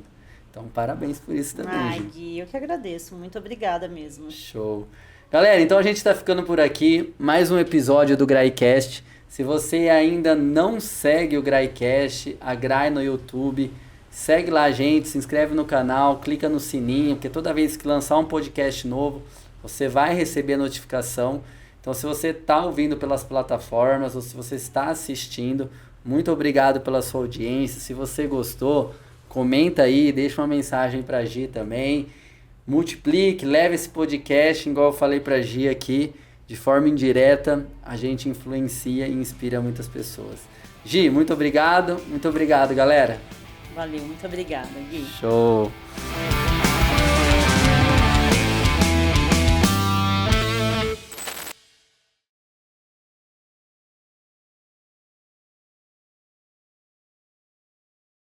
Então, parabéns por isso também, Ai, gente. Gui, eu que agradeço. Muito obrigada mesmo. Show. Galera, então a gente tá ficando por aqui. Mais um episódio do GRAIcast. Se você ainda não segue o GRAIcast, a GRAI no YouTube, segue lá a gente, se inscreve no canal, clica no sininho, porque toda vez que lançar um podcast novo, você vai receber a notificação. Então, se você está ouvindo pelas plataformas ou se você está assistindo, muito obrigado pela sua audiência. Se você gostou, comenta aí, deixa uma mensagem para a Gi também. Multiplique, leve esse podcast, igual eu falei para a Gi aqui, de forma indireta, a gente influencia e inspira muitas pessoas. Gi, muito obrigado, galera. Valeu, muito obrigada, Gui. Show.